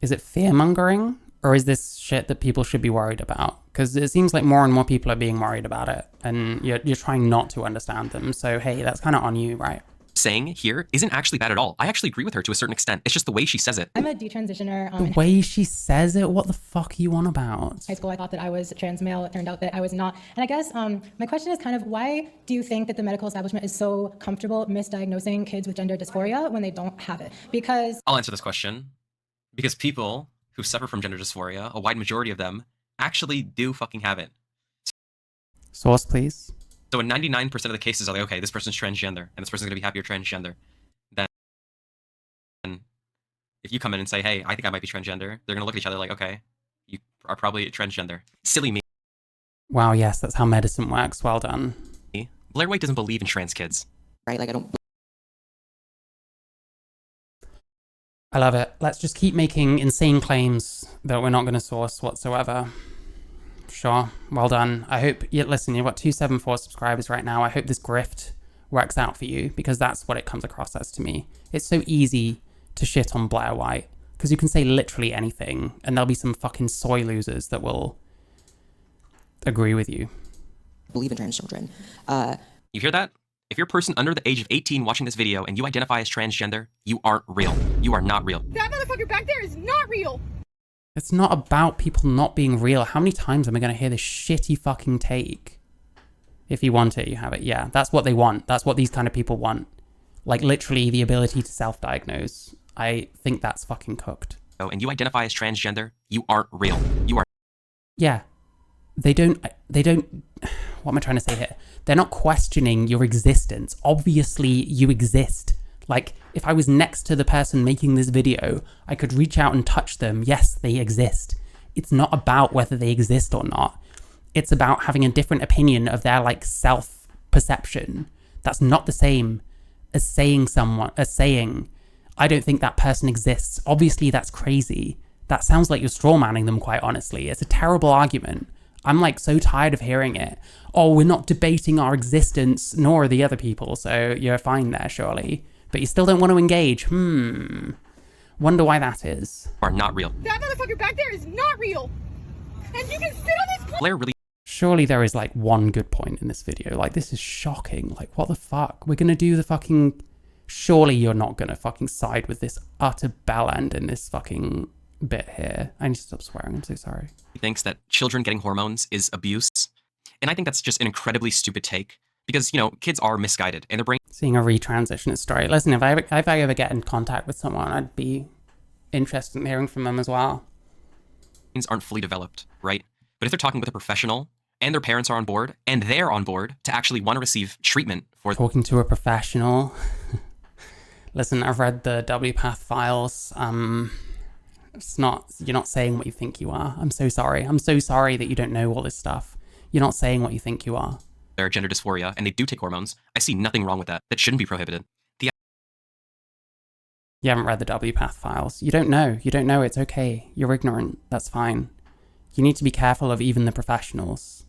is it fear-mongering? Or is this shit that people should be worried about? Because it seems like more and more people are being worried about it, and you're trying not to understand them. So hey, that's kind of on you, right? Saying here isn't actually bad at all. I actually agree with her to a certain extent. It's just the way she says it. I'm a detransitioner. The way she says it? What the fuck are you on about? High school, I thought that I was trans male. It turned out that I was not. And I guess my question is kind of, why do you think that the medical establishment is so comfortable misdiagnosing kids with gender dysphoria when they don't have it? Because I'll answer this question. Because people who suffer from gender dysphoria, a wide majority of them, actually do fucking have it. Source, please. So in 99% of the cases are like, okay, this person's transgender, and this person's gonna be happy you're transgender. Then if you come in and say, hey, I think I might be transgender, they're gonna look at each other like, okay, you are probably transgender. Silly me. Wow, yes, that's how medicine works. Well done. Blaire White doesn't believe in trans kids. Right? Like, I don't. I love it. Let's just keep making insane claims that we're not going to source whatsoever. Sure. Well done. I hope, listen, you've got 274 subscribers right now. I hope this grift works out for you, because that's what it comes across as to me. It's so easy to shit on Blaire White because you can say literally anything and there'll be some fucking soy losers that will agree with you. Believe in trans children. You hear that? If you're a person under the age of 18 watching this video and you identify as transgender, you aren't real. You are not real. That motherfucker back there is not real. It's not about people not being real. How many times am I going to hear this shitty fucking take? If you want it, you have it. Yeah, that's what they want. That's what these kind of people want. Like, literally the ability to self-diagnose. I think that's fucking cooked. Oh, and you identify as transgender, you aren't real. You are. Yeah. They don't, what am I trying to say here? They're not questioning your existence. Obviously, you exist. Like, if I was next to the person making this video, I could reach out and touch them. Yes, they exist. It's not about whether they exist or not. It's about having a different opinion of their, like, self-perception. That's not the same as saying I don't think that person exists. Obviously, that's crazy. That sounds like you're strawmanning them, quite honestly. It's a terrible argument. I'm, like, so tired of hearing it. Oh, we're not debating our existence, nor are the other people, so you're fine there, surely. But you still don't want to engage. Wonder why that is. Are not real. That motherfucker back there is not real. And you can sit on this. Blaire really. Surely there is, like, one good point in this video. Like, this is shocking. Like, what the fuck? We're gonna do the fucking... Surely you're not gonna fucking side with this utter bellend in this fucking bit here. I need to stop swearing. I'm so sorry. He thinks that children getting hormones is abuse. And I think that's just an incredibly stupid take. Because, you know, kids are misguided and their brain... Seeing a retransition story. Listen, if I ever get in contact with someone, I'd be interested in hearing from them as well. Aren't fully developed, right? But if they're talking with a professional and their parents are on board and they're on board to actually want to receive treatment for... Talking to a professional. Listen, I've read the WPATH files. You're not saying what you think you are. I'm so sorry. I'm so sorry that you don't know all this stuff. You're not saying what you think you are. Their gender dysphoria and they do take hormones. I see nothing wrong with that. That shouldn't be prohibited. You haven't read the WPATH files. You don't know. You don't know. It's okay. You're ignorant. That's fine. You need to be careful of even the professionals.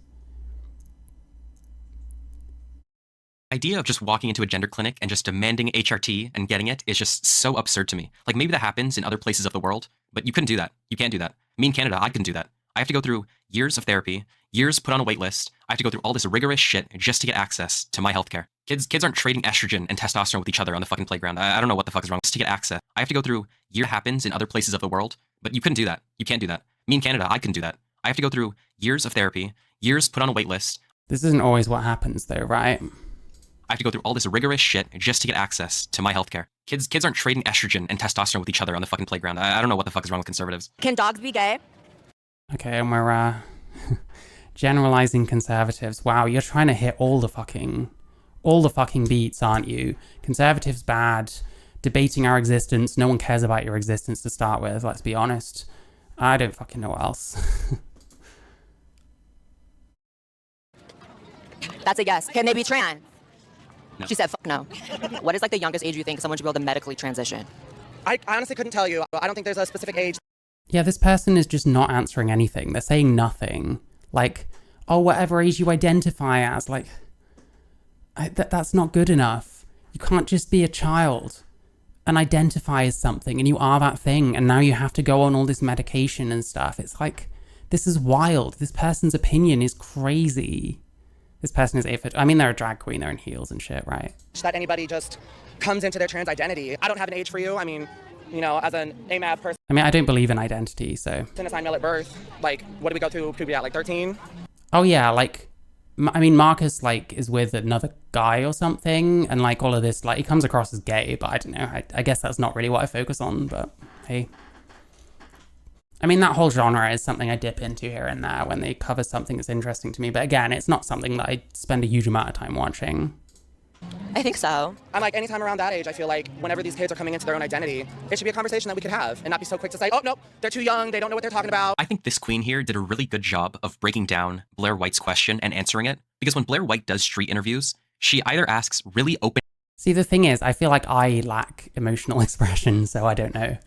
Idea of just walking into a gender clinic and just demanding HRT and getting it is just so absurd to me. Like, maybe that happens in other places of the world, but you couldn't do that. You can't do that. Me in Canada, I couldn't do that. I have to go through years of therapy, years put on a wait list. I have to go through all this rigorous shit just to get access to my healthcare. Kids aren't trading estrogen and testosterone with each other on the fucking playground. I don't know what the fuck is wrong. Just to get access, I have to go through years. Happens in other places of the world, but you couldn't do that. You can't do that. Me in Canada, I couldn't do that. I have to go through years of therapy, years put on a wait list. This isn't always what happens though, right? I have to go through all this rigorous shit just to get access to my healthcare. Kids aren't trading estrogen and testosterone with each other on the fucking playground. I don't know what the fuck is wrong with conservatives. Can dogs be gay? Okay, and we're generalizing conservatives. Wow, you're trying to hit all the fucking beats, aren't you? Conservatives bad. Debating our existence. No one cares about your existence to start with, let's be honest. I don't fucking know what else. That's a yes. Can they be trans? No. She said, fuck no. What is, like, the youngest age you think someone should be able to medically transition? I honestly couldn't tell you. I don't think there's a specific age. Yeah, this person is just not answering anything. They're saying nothing. Like, oh, whatever age you identify as. Like, that's not good enough. You can't just be a child and identify as something and you are that thing and now you have to go on all this medication and stuff. It's like, this is wild. This person's opinion is crazy. This person is I mean, they're a drag queen. They're in heels and shit, right? That anybody just comes into their trans identity. I don't have an age for you. I mean, you know, as an AMAB person. I mean, I don't believe in identity, so. Assigned male at birth. Like, what do we go to? Could be at like 13? Oh yeah, like, I mean, Marcus, like, is with another guy or something, and, like, all of this, like, he comes across as gay, but I don't know. I guess that's not really what I focus on, but hey. I mean, that whole genre is something I dip into here and there when they cover something that's interesting to me, but again, it's not something that I spend a huge amount of time watching. I think so. I'm like, anytime around that age, I feel like whenever these kids are coming into their own identity, it should be a conversation that we could have and not be so quick to say, oh, no, they're too young. They don't know what they're talking about. I think this queen here did a really good job of breaking down Blaire White's question and answering it. Because when Blaire White does street interviews, she either asks really open... See, the thing is, I feel like I lack emotional expression, so I don't know.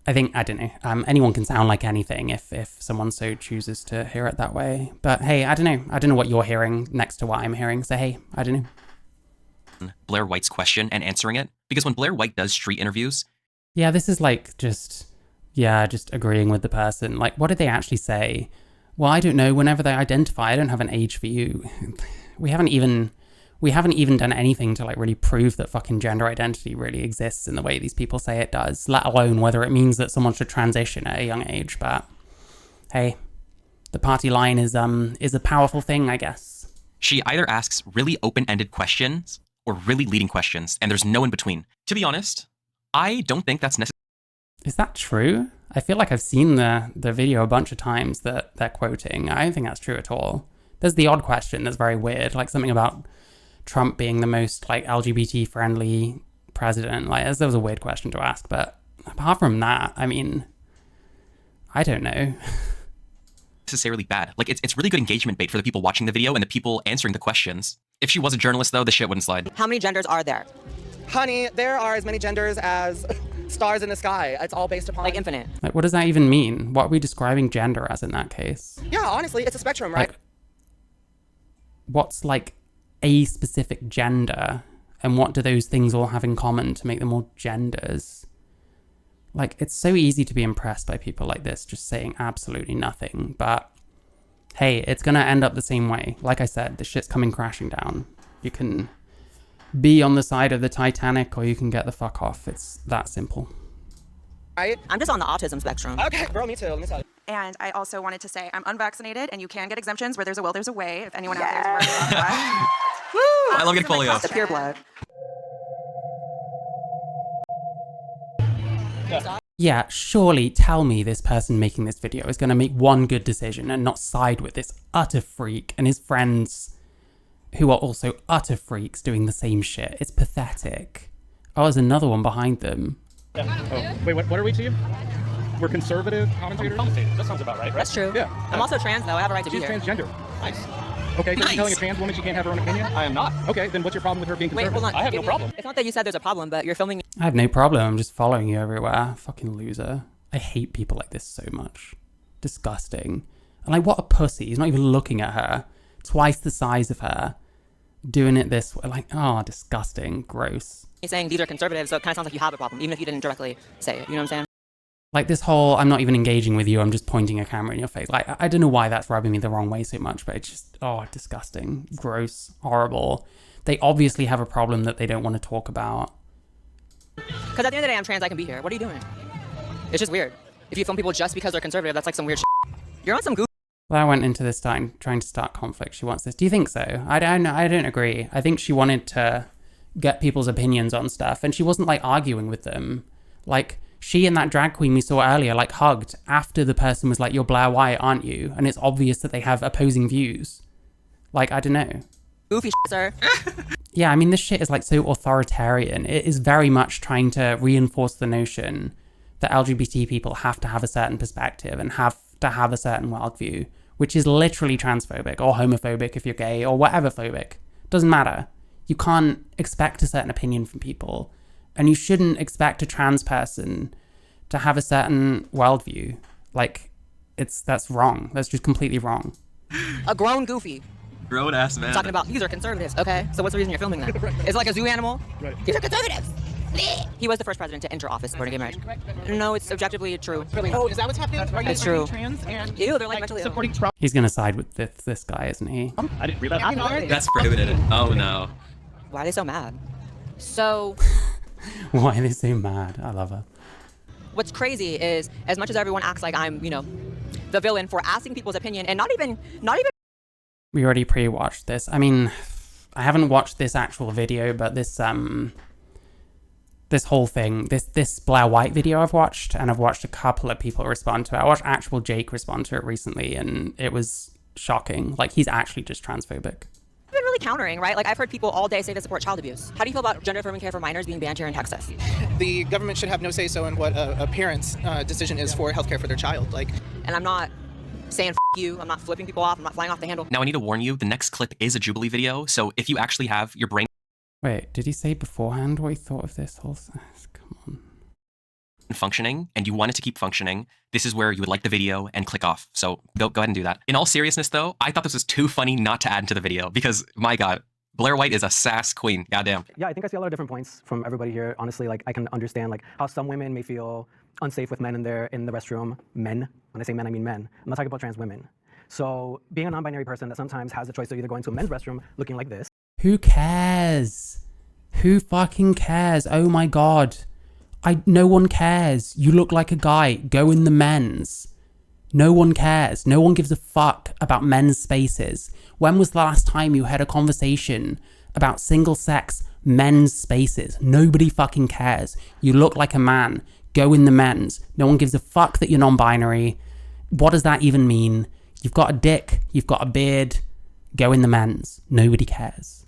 I don't know. Anyone can sound like anything if someone so chooses to hear it that way. But hey, I don't know. I don't know what you're hearing next to what I'm hearing. So hey, I don't know. Blaire White's question and answering it. Because when Blaire White does street interviews... Yeah, this is like just agreeing with the person. Like, what did they actually say? Well, I don't know. Whenever they identify, I don't have an age for you. We haven't even done anything to like really prove that fucking gender identity really exists in the way these people say it does, let alone whether it means that someone should transition at a young age. But hey, the party line is a powerful thing, I guess. She either asks really open-ended questions or really leading questions, and there's no in between. To be honest, I don't think that's necessary. Is that true? I feel like I've seen the video a bunch of times that they're quoting. I don't think that's true at all. There's the odd question that's very weird, like something about Trump being the most like LGBT friendly president. Like that was a weird question to ask, but apart from that, I mean, I don't know. Necessarily bad. Like it's really good engagement bait for the people watching the video and the people answering the questions. If she was a journalist though, the shit wouldn't slide. How many genders are there? Honey, there are as many genders as stars in the sky. It's all based upon... Like infinite. Like what does that even mean? What are we describing gender as in that case? Yeah, honestly, it's a spectrum, right? Like, what's like a specific gender, and what do those things all have in common to make them all genders? Like, it's so easy to be impressed by people like this just saying absolutely nothing, but hey, it's gonna end up the same way. Like I said, the shit's coming crashing down. You can be on the side of the Titanic or you can get the fuck off. It's that simple. Right? I'm just on the autism spectrum. Okay, girl, me too. Let me tell you. And I also wanted to say I'm unvaccinated, and you can get exemptions. Where there's a will, there's a way. If anyone out there is worried about that. Woo! I love getting polio. The pure blood. Yeah, surely tell me this person making this video is going to make one good decision and not side with this utter freak and his friends who are also utter freaks doing the same shit. It's pathetic. Oh, there's another one behind them. Oh, wait, what are we to you? We're conservative commentators? That sounds about right. That's true. Yeah. I'm also trans, though. I have a right to be She's here. transgender. Nice. Okay, so Nice. you're telling a trans woman she can't have her own opinion? I am not. Okay, then what's your problem with her being Wait, conservative? hold on. I have no problem. It's not that you said there's a problem, but you're filming... I have no problem. I'm just following you everywhere. Fucking loser. I hate people like this so much. Disgusting. And like, what a pussy. He's not even looking at her. Twice the size of her. Doing it this way. Like, oh, disgusting. Gross. You're saying these are conservatives, so it kind of sounds like you have a problem, even if you didn't directly say it. You know what I'm saying? Like this whole, I'm not even engaging with you, I'm just pointing a camera in your face. Like, I don't know why that's rubbing me the wrong way so much, but it's just, oh, disgusting, gross, horrible. They obviously have a problem that they don't want to talk about. Because at the end of the day, I'm trans, I can be here. What are you doing? It's just weird. If you film people just because they're conservative, that's like some weird shit. You're on some goofy. Well, I went into this trying to start conflict. She wants this. Do you think so? I don't agree. I think she wanted to get people's opinions on stuff, and she wasn't like arguing with them. Like, she and that drag queen we saw earlier like hugged after the person was like, you're Blaire White, aren't you? And it's obvious that they have opposing views. Like, I don't know. Goofy shit, sir. Yeah, I mean, this shit is like so authoritarian. It is very much trying to reinforce the notion that LGBT people have to have a certain perspective and have to have a certain worldview, which is literally transphobic or homophobic if you're gay or whatever phobic. Doesn't matter. You can't expect a certain opinion from people. And you shouldn't expect a trans person to have a certain worldview. Like, that's wrong. That's just completely wrong. A grown goofy. Grown ass man. Talking about, these are conservatives. Okay, so what's the reason you're filming that? It's like a zoo animal? Right. These are conservatives. He was the first president to enter office supporting gay marriage. No, it's objectively true. Oh, is that what's happening? Are you It's true. trans and Ew, they're like mentally ill. supporting Trump? He's gonna side with this guy, isn't he? I didn't read that. That's prohibited. Oh no. Why are they so mad? So, Why are they so mad? I love her. what's crazy is, as much as everyone acts like I'm, the villain for asking people's opinion and not even We already pre-watched this. I mean, I haven't watched this actual video, but this whole thing, this Blaire White video I've watched, and I've watched a couple of people respond to it. I watched actual Jake respond to it recently, and it was shocking. Like, he's actually just transphobic. really really countering, right? Like I've heard people all day say they support child abuse. How do you feel about gender affirming care for minors being banned here in Texas? The government should have no say so in what a parent's decision is for healthcare for their child. And I'm not saying you, I'm not flipping people off, I'm not flying off the handle. Now I need to warn you, the next clip is a Jubilee video, so if you actually have your brain Wait, did he say beforehand what he thought of this whole thing? Come on. functioning and you want it to keep functioning, this is where you would like the video and click off. So go ahead and do that. In all seriousness though, I thought this was too funny not to add into the video because my God, Blaire White is a sass queen. Goddamn. Yeah, I think I see a lot of different points from everybody here. Honestly, like I can understand like how some women may feel unsafe with men in the restroom. Men. When I say men, I mean men. I'm not talking about trans women. So being a non-binary person that sometimes has the choice of either going to a men's restroom looking like this. Who cares? Who fucking cares? Oh my God. No one cares. You look like a guy. Go in the men's. No one cares. No one gives a fuck about men's spaces. When was the last time you had a conversation about single-sex men's spaces? Nobody fucking cares. You look like a man. Go in the men's. No one gives a fuck that you're non-binary. What does that even mean? You've got a dick. You've got a beard. Go in the men's. Nobody cares.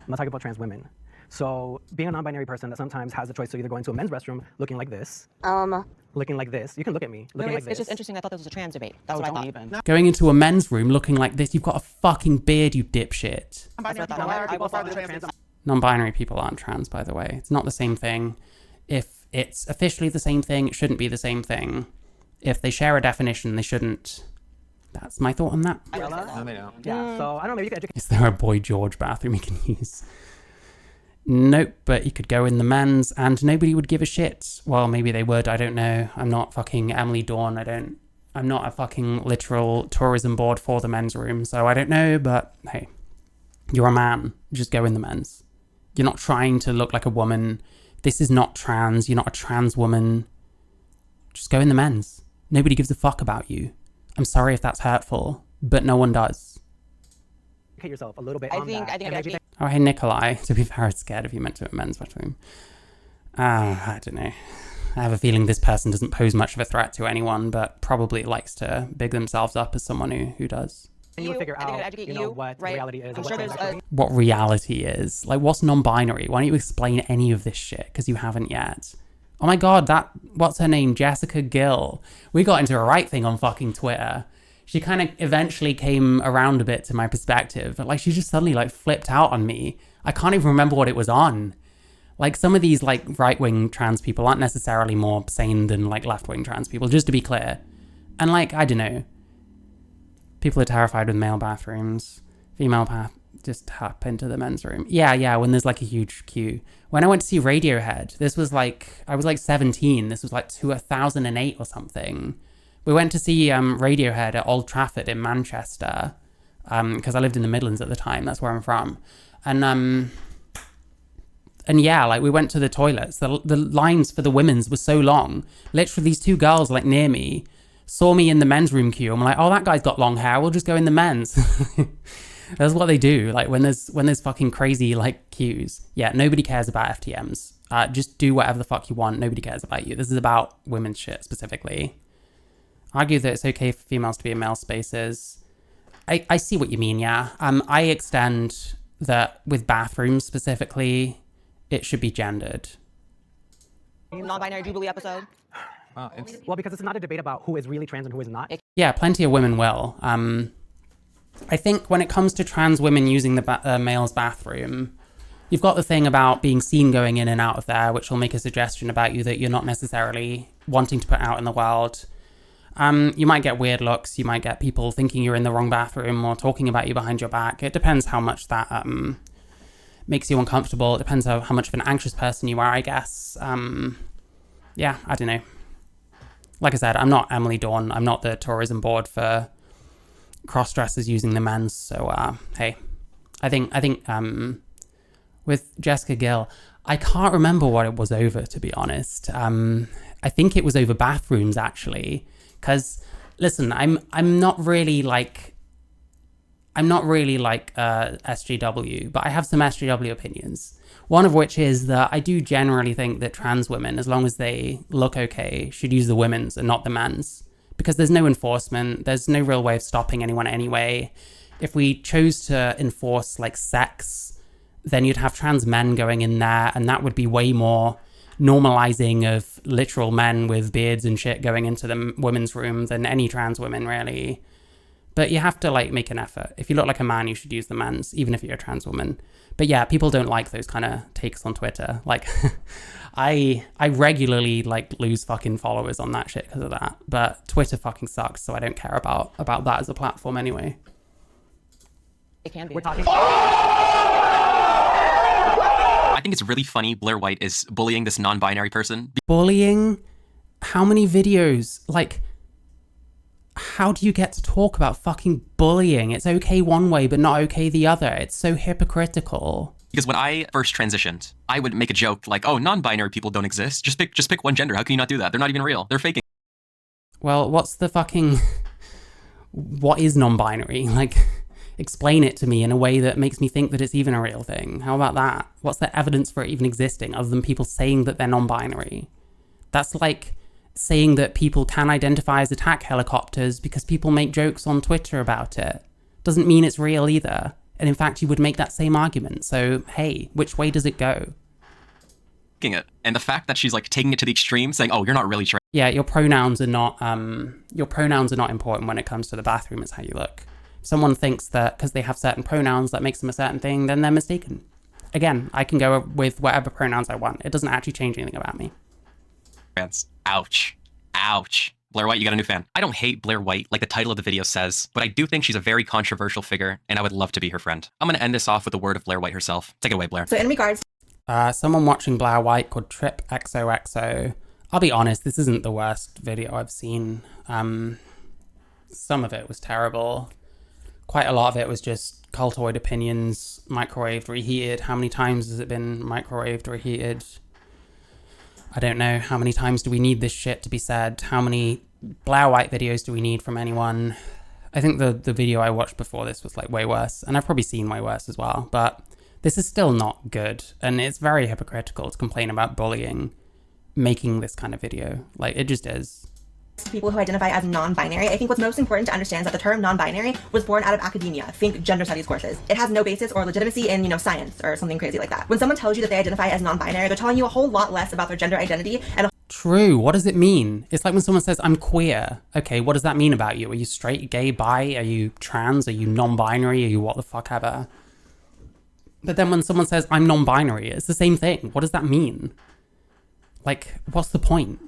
I'm not talking about trans women. So being a non-binary person that sometimes has the choice of either going to a men's restroom looking like this. Looking like this. You can look at me. Looking like this. It's just interesting. I thought this was a trans debate. That's what I thought. Going into a men's room looking like this, you've got a fucking beard, you dipshit. Non-binary people aren't trans, by the way. It's not the same thing. If it's officially the same thing, it shouldn't be the same thing. If they share a definition, they shouldn't. That's my thought on that. Yeah, so I don't know, maybe you could educate. Is there a Boy George bathroom you can use? Nope, but you could go in the men's and nobody would give a shit. Well, maybe they would, I don't know. I'm not fucking Emily Dawn, I'm not a fucking literal tourism board for the men's room, so I don't know, but hey, you're a man, just go in the men's. You're not trying to look like a woman. This is not trans, you're not a trans woman. Just go in the men's. Nobody gives a fuck about you. I'm sorry if that's hurtful, but no one does. Educate yourself a little bit on that. Oh, hey, Nikolai. To be fair, I was scared if you meant to a men's bathroom. I don't know. I have a feeling this person doesn't pose much of a threat to anyone, but probably likes to big themselves up as someone who does. And you will figure out, you know, what reality is. I'm sure there's what reality is. Like, what's non-binary? Why don't you explain any of this shit? Because you haven't yet. Oh my God, what's her name? Jessica Gill. We got into a right thing on fucking Twitter. She kind of eventually came around a bit to my perspective, but like she just suddenly like flipped out on me. I can't even remember what it was on. Like some of these like right-wing trans people aren't necessarily more sane than like left-wing trans people, just to be clear. And like, I don't know. People are terrified with male bathrooms. Female just tap into the men's room. Yeah, when there's like a huge queue. When I went to see Radiohead, this was like, I was like 17. This was like 2008 or something. We went to see Radiohead at Old Trafford in Manchester, because I lived in the Midlands at the time. That's where I'm from. And yeah, like we went to the toilets. The lines for the women's were so long. Literally, these two girls like near me saw me in the men's room queue. I'm like, oh, that guy's got long hair. We'll just go in the men's. That's what they do. Like when there's fucking crazy like queues. Yeah, nobody cares about FTMs. Just do whatever the fuck you want. Nobody cares about you. This is about women's shit specifically. Argue that it's okay for females to be in male spaces. I see what you mean, yeah. I extend that with bathrooms specifically, it should be gendered. Non-binary Jubilee episode. Well, because it's not a debate about who is really trans and who is not. Yeah, plenty of women will. I think when it comes to trans women using the male's bathroom, you've got the thing about being seen going in and out of there, which will make a suggestion about you that you're not necessarily wanting to put out in the world. You might get weird looks. You might get people thinking you're in the wrong bathroom or talking about you behind your back. It depends how much that makes you uncomfortable. It depends how much of an anxious person you are, I guess. Yeah, I don't know. Like I said, I'm not Emily Dawn. I'm not the tourism board for cross-dressers using the men's. So, hey, I think with Jessica Gill, I can't remember what it was over, to be honest. I think it was over bathrooms, actually. Because, listen, I'm not really like SJW, but I have some SJW opinions. One of which is that I do generally think that trans women, as long as they look okay, should use the women's and not the men's. Because there's no enforcement, there's no real way of stopping anyone anyway. if we chose to enforce like sex, then you'd have trans men going in there, and that would be way more normalizing of literal men with beards and shit going into the women's room than any trans women, really. But you have to like make an effort. If you look like a man, you should use the men's, even if you're a trans woman. But yeah, people don't like those kind of takes on Twitter. Like, I regularly like lose fucking followers on that shit because of that. But Twitter fucking sucks, so I don't care about that as a platform anyway. It can be. We're talking. I think it's really funny Blaire White is bullying this non-binary person. Bullying? How many videos? Like, how do you get to talk about fucking bullying? It's okay one way, but not okay the other. It's so hypocritical. Because when I first transitioned, I would make a joke like, oh, non-binary people don't exist. Just pick one gender. How can you not do that? They're not even real. They're faking. Well, what's the fucking... What is non-binary? Like, explain it to me in a way that makes me think that it's even a real thing. How about that? What's the evidence for it even existing other than people saying that they're non-binary? That's like saying that people can identify as attack helicopters because people make jokes on Twitter about it. Doesn't mean it's real either. And in fact, you would make that same argument. So, hey, which way does it go? It. And the fact that she's like taking it to the extreme, saying, oh, you're not really trans. Yeah, your pronouns are not important when it comes to the bathroom. It's how you look. If someone thinks that because they have certain pronouns that makes them a certain thing, then they're mistaken. Again, I can go with whatever pronouns I want. It doesn't actually change anything about me. Ouch. Ouch. Blaire White, you got a new fan. I don't hate Blaire White like the title of the video says, but I do think she's a very controversial figure, and I would love to be her friend. I'm going to end this off with a word of Blaire White herself. Take it away, Blaire. So in regards... Someone watching Blaire White called Trip XOXO. I'll be honest, this isn't the worst video I've seen. Some of it was terrible. Quite a lot of it was just cultoid opinions, microwaved, reheated. How many times has it been microwaved, reheated? I don't know. How many times do we need this shit to be said? How many Blaire White videos do we need from anyone? I think the video I watched before this was like way worse, and I've probably seen way worse as well, but this is still not good, and it's very hypocritical to complain about bullying making this kind of video. Like, it just is. People who identify as non-binary, I think what's most important to understand is that the term non-binary was born out of academia. Think gender studies courses. It has no basis or legitimacy in, science or something crazy like that. When someone tells you that they identify as non-binary, they're telling you a whole lot less about their gender identity and True. What does it mean? It's like when someone says, I'm queer. Okay, what does that mean about you? Are you straight, gay, bi? Are you trans? Are you non-binary? Are you what the fuck ever? But then when someone says, I'm non-binary, it's the same thing. What does that mean? Like, what's the point?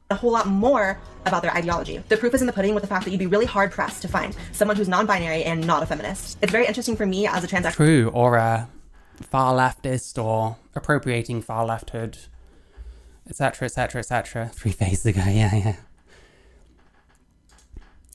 a whole lot more about their ideology. The proof is in the pudding with the fact that you'd be really hard-pressed to find someone who's non-binary and not a feminist. It's very interesting for me as a transsexual. True, or a far leftist, or appropriating far lefthood, etc., etc., etc. 3 phases ago, yeah.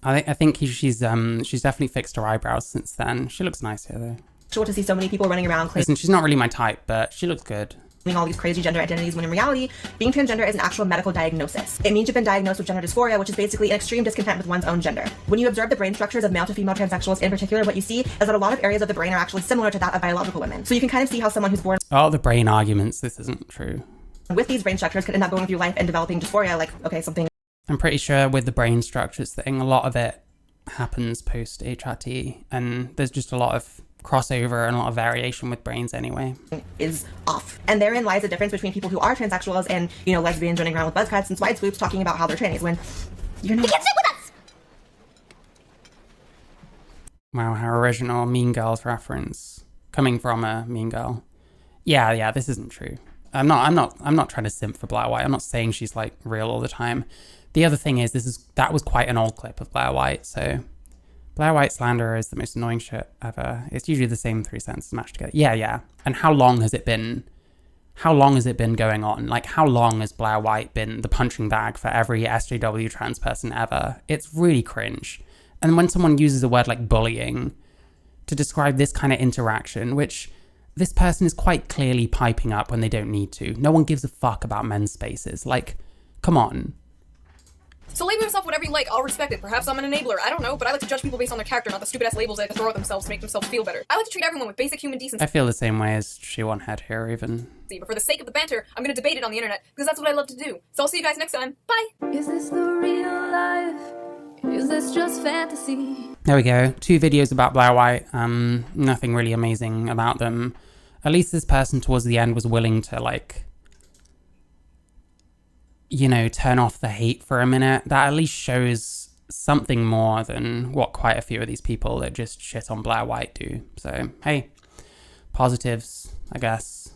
I think she's definitely fixed her eyebrows since then. She looks nice here though. To see so many people running around claiming. Listen, she's not really my type, but she looks good. All these crazy gender identities, when in reality, being transgender is an actual medical diagnosis. It means you've been diagnosed with gender dysphoria, which is basically an extreme discontent with one's own gender. When you observe the brain structures of male to female transsexuals in particular, what you see is that a lot of areas of the brain are actually similar to that of biological women. So you can kind of see how someone who's born Oh, the brain arguments. This isn't true. with these brain structures could end up going through life and developing dysphoria, like, okay, something. I'm pretty sure with the brain structures thing, a lot of it happens post HRT, and there's just a lot of crossover and a lot of variation with brains anyway. Is off. And therein lies the difference between people who are transsexuals and, lesbians running around with buzz cuts and swide swoops talking about how they're trannies when you're not. You can't sit with us! Wow, how original. Mean Girls reference. Coming from a Mean Girl. Yeah, this isn't true. I'm not trying to simp for Blaire White. I'm not saying she's like real all the time. The other thing is that was quite an old clip of Blaire White, so Blaire White slander is the most annoying shit ever. It's usually the same 3 sentences matched together. Yeah. And how long has it been? How long has it been going on? Like, how long has Blaire White been the punching bag for every SJW trans person ever? It's really cringe. And when someone uses a word like bullying to describe this kind of interaction, which this person is quite clearly piping up when they don't need to. No one gives a fuck about men's spaces. Like, come on. So label yourself whatever you like, I'll respect it. Perhaps I'm an enabler, I don't know, but I like to judge people based on their character, not the stupid-ass labels they have to throw at themselves to make themselves feel better. I like to treat everyone with basic human decency. I feel the same way as she one head here, even. But for the sake of the banter, I'm gonna debate it on the internet, because that's what I love to do. So I'll see you guys next time. Bye! Is this the real life? Is this just fantasy? There we go. 2 videos about Blaire White. Nothing really amazing about them. At least this person towards the end was willing to, like, you know, turn off the hate for a minute. That at least shows something more than what quite a few of these people that just shit on Blaire White do. So, hey, positives, I guess.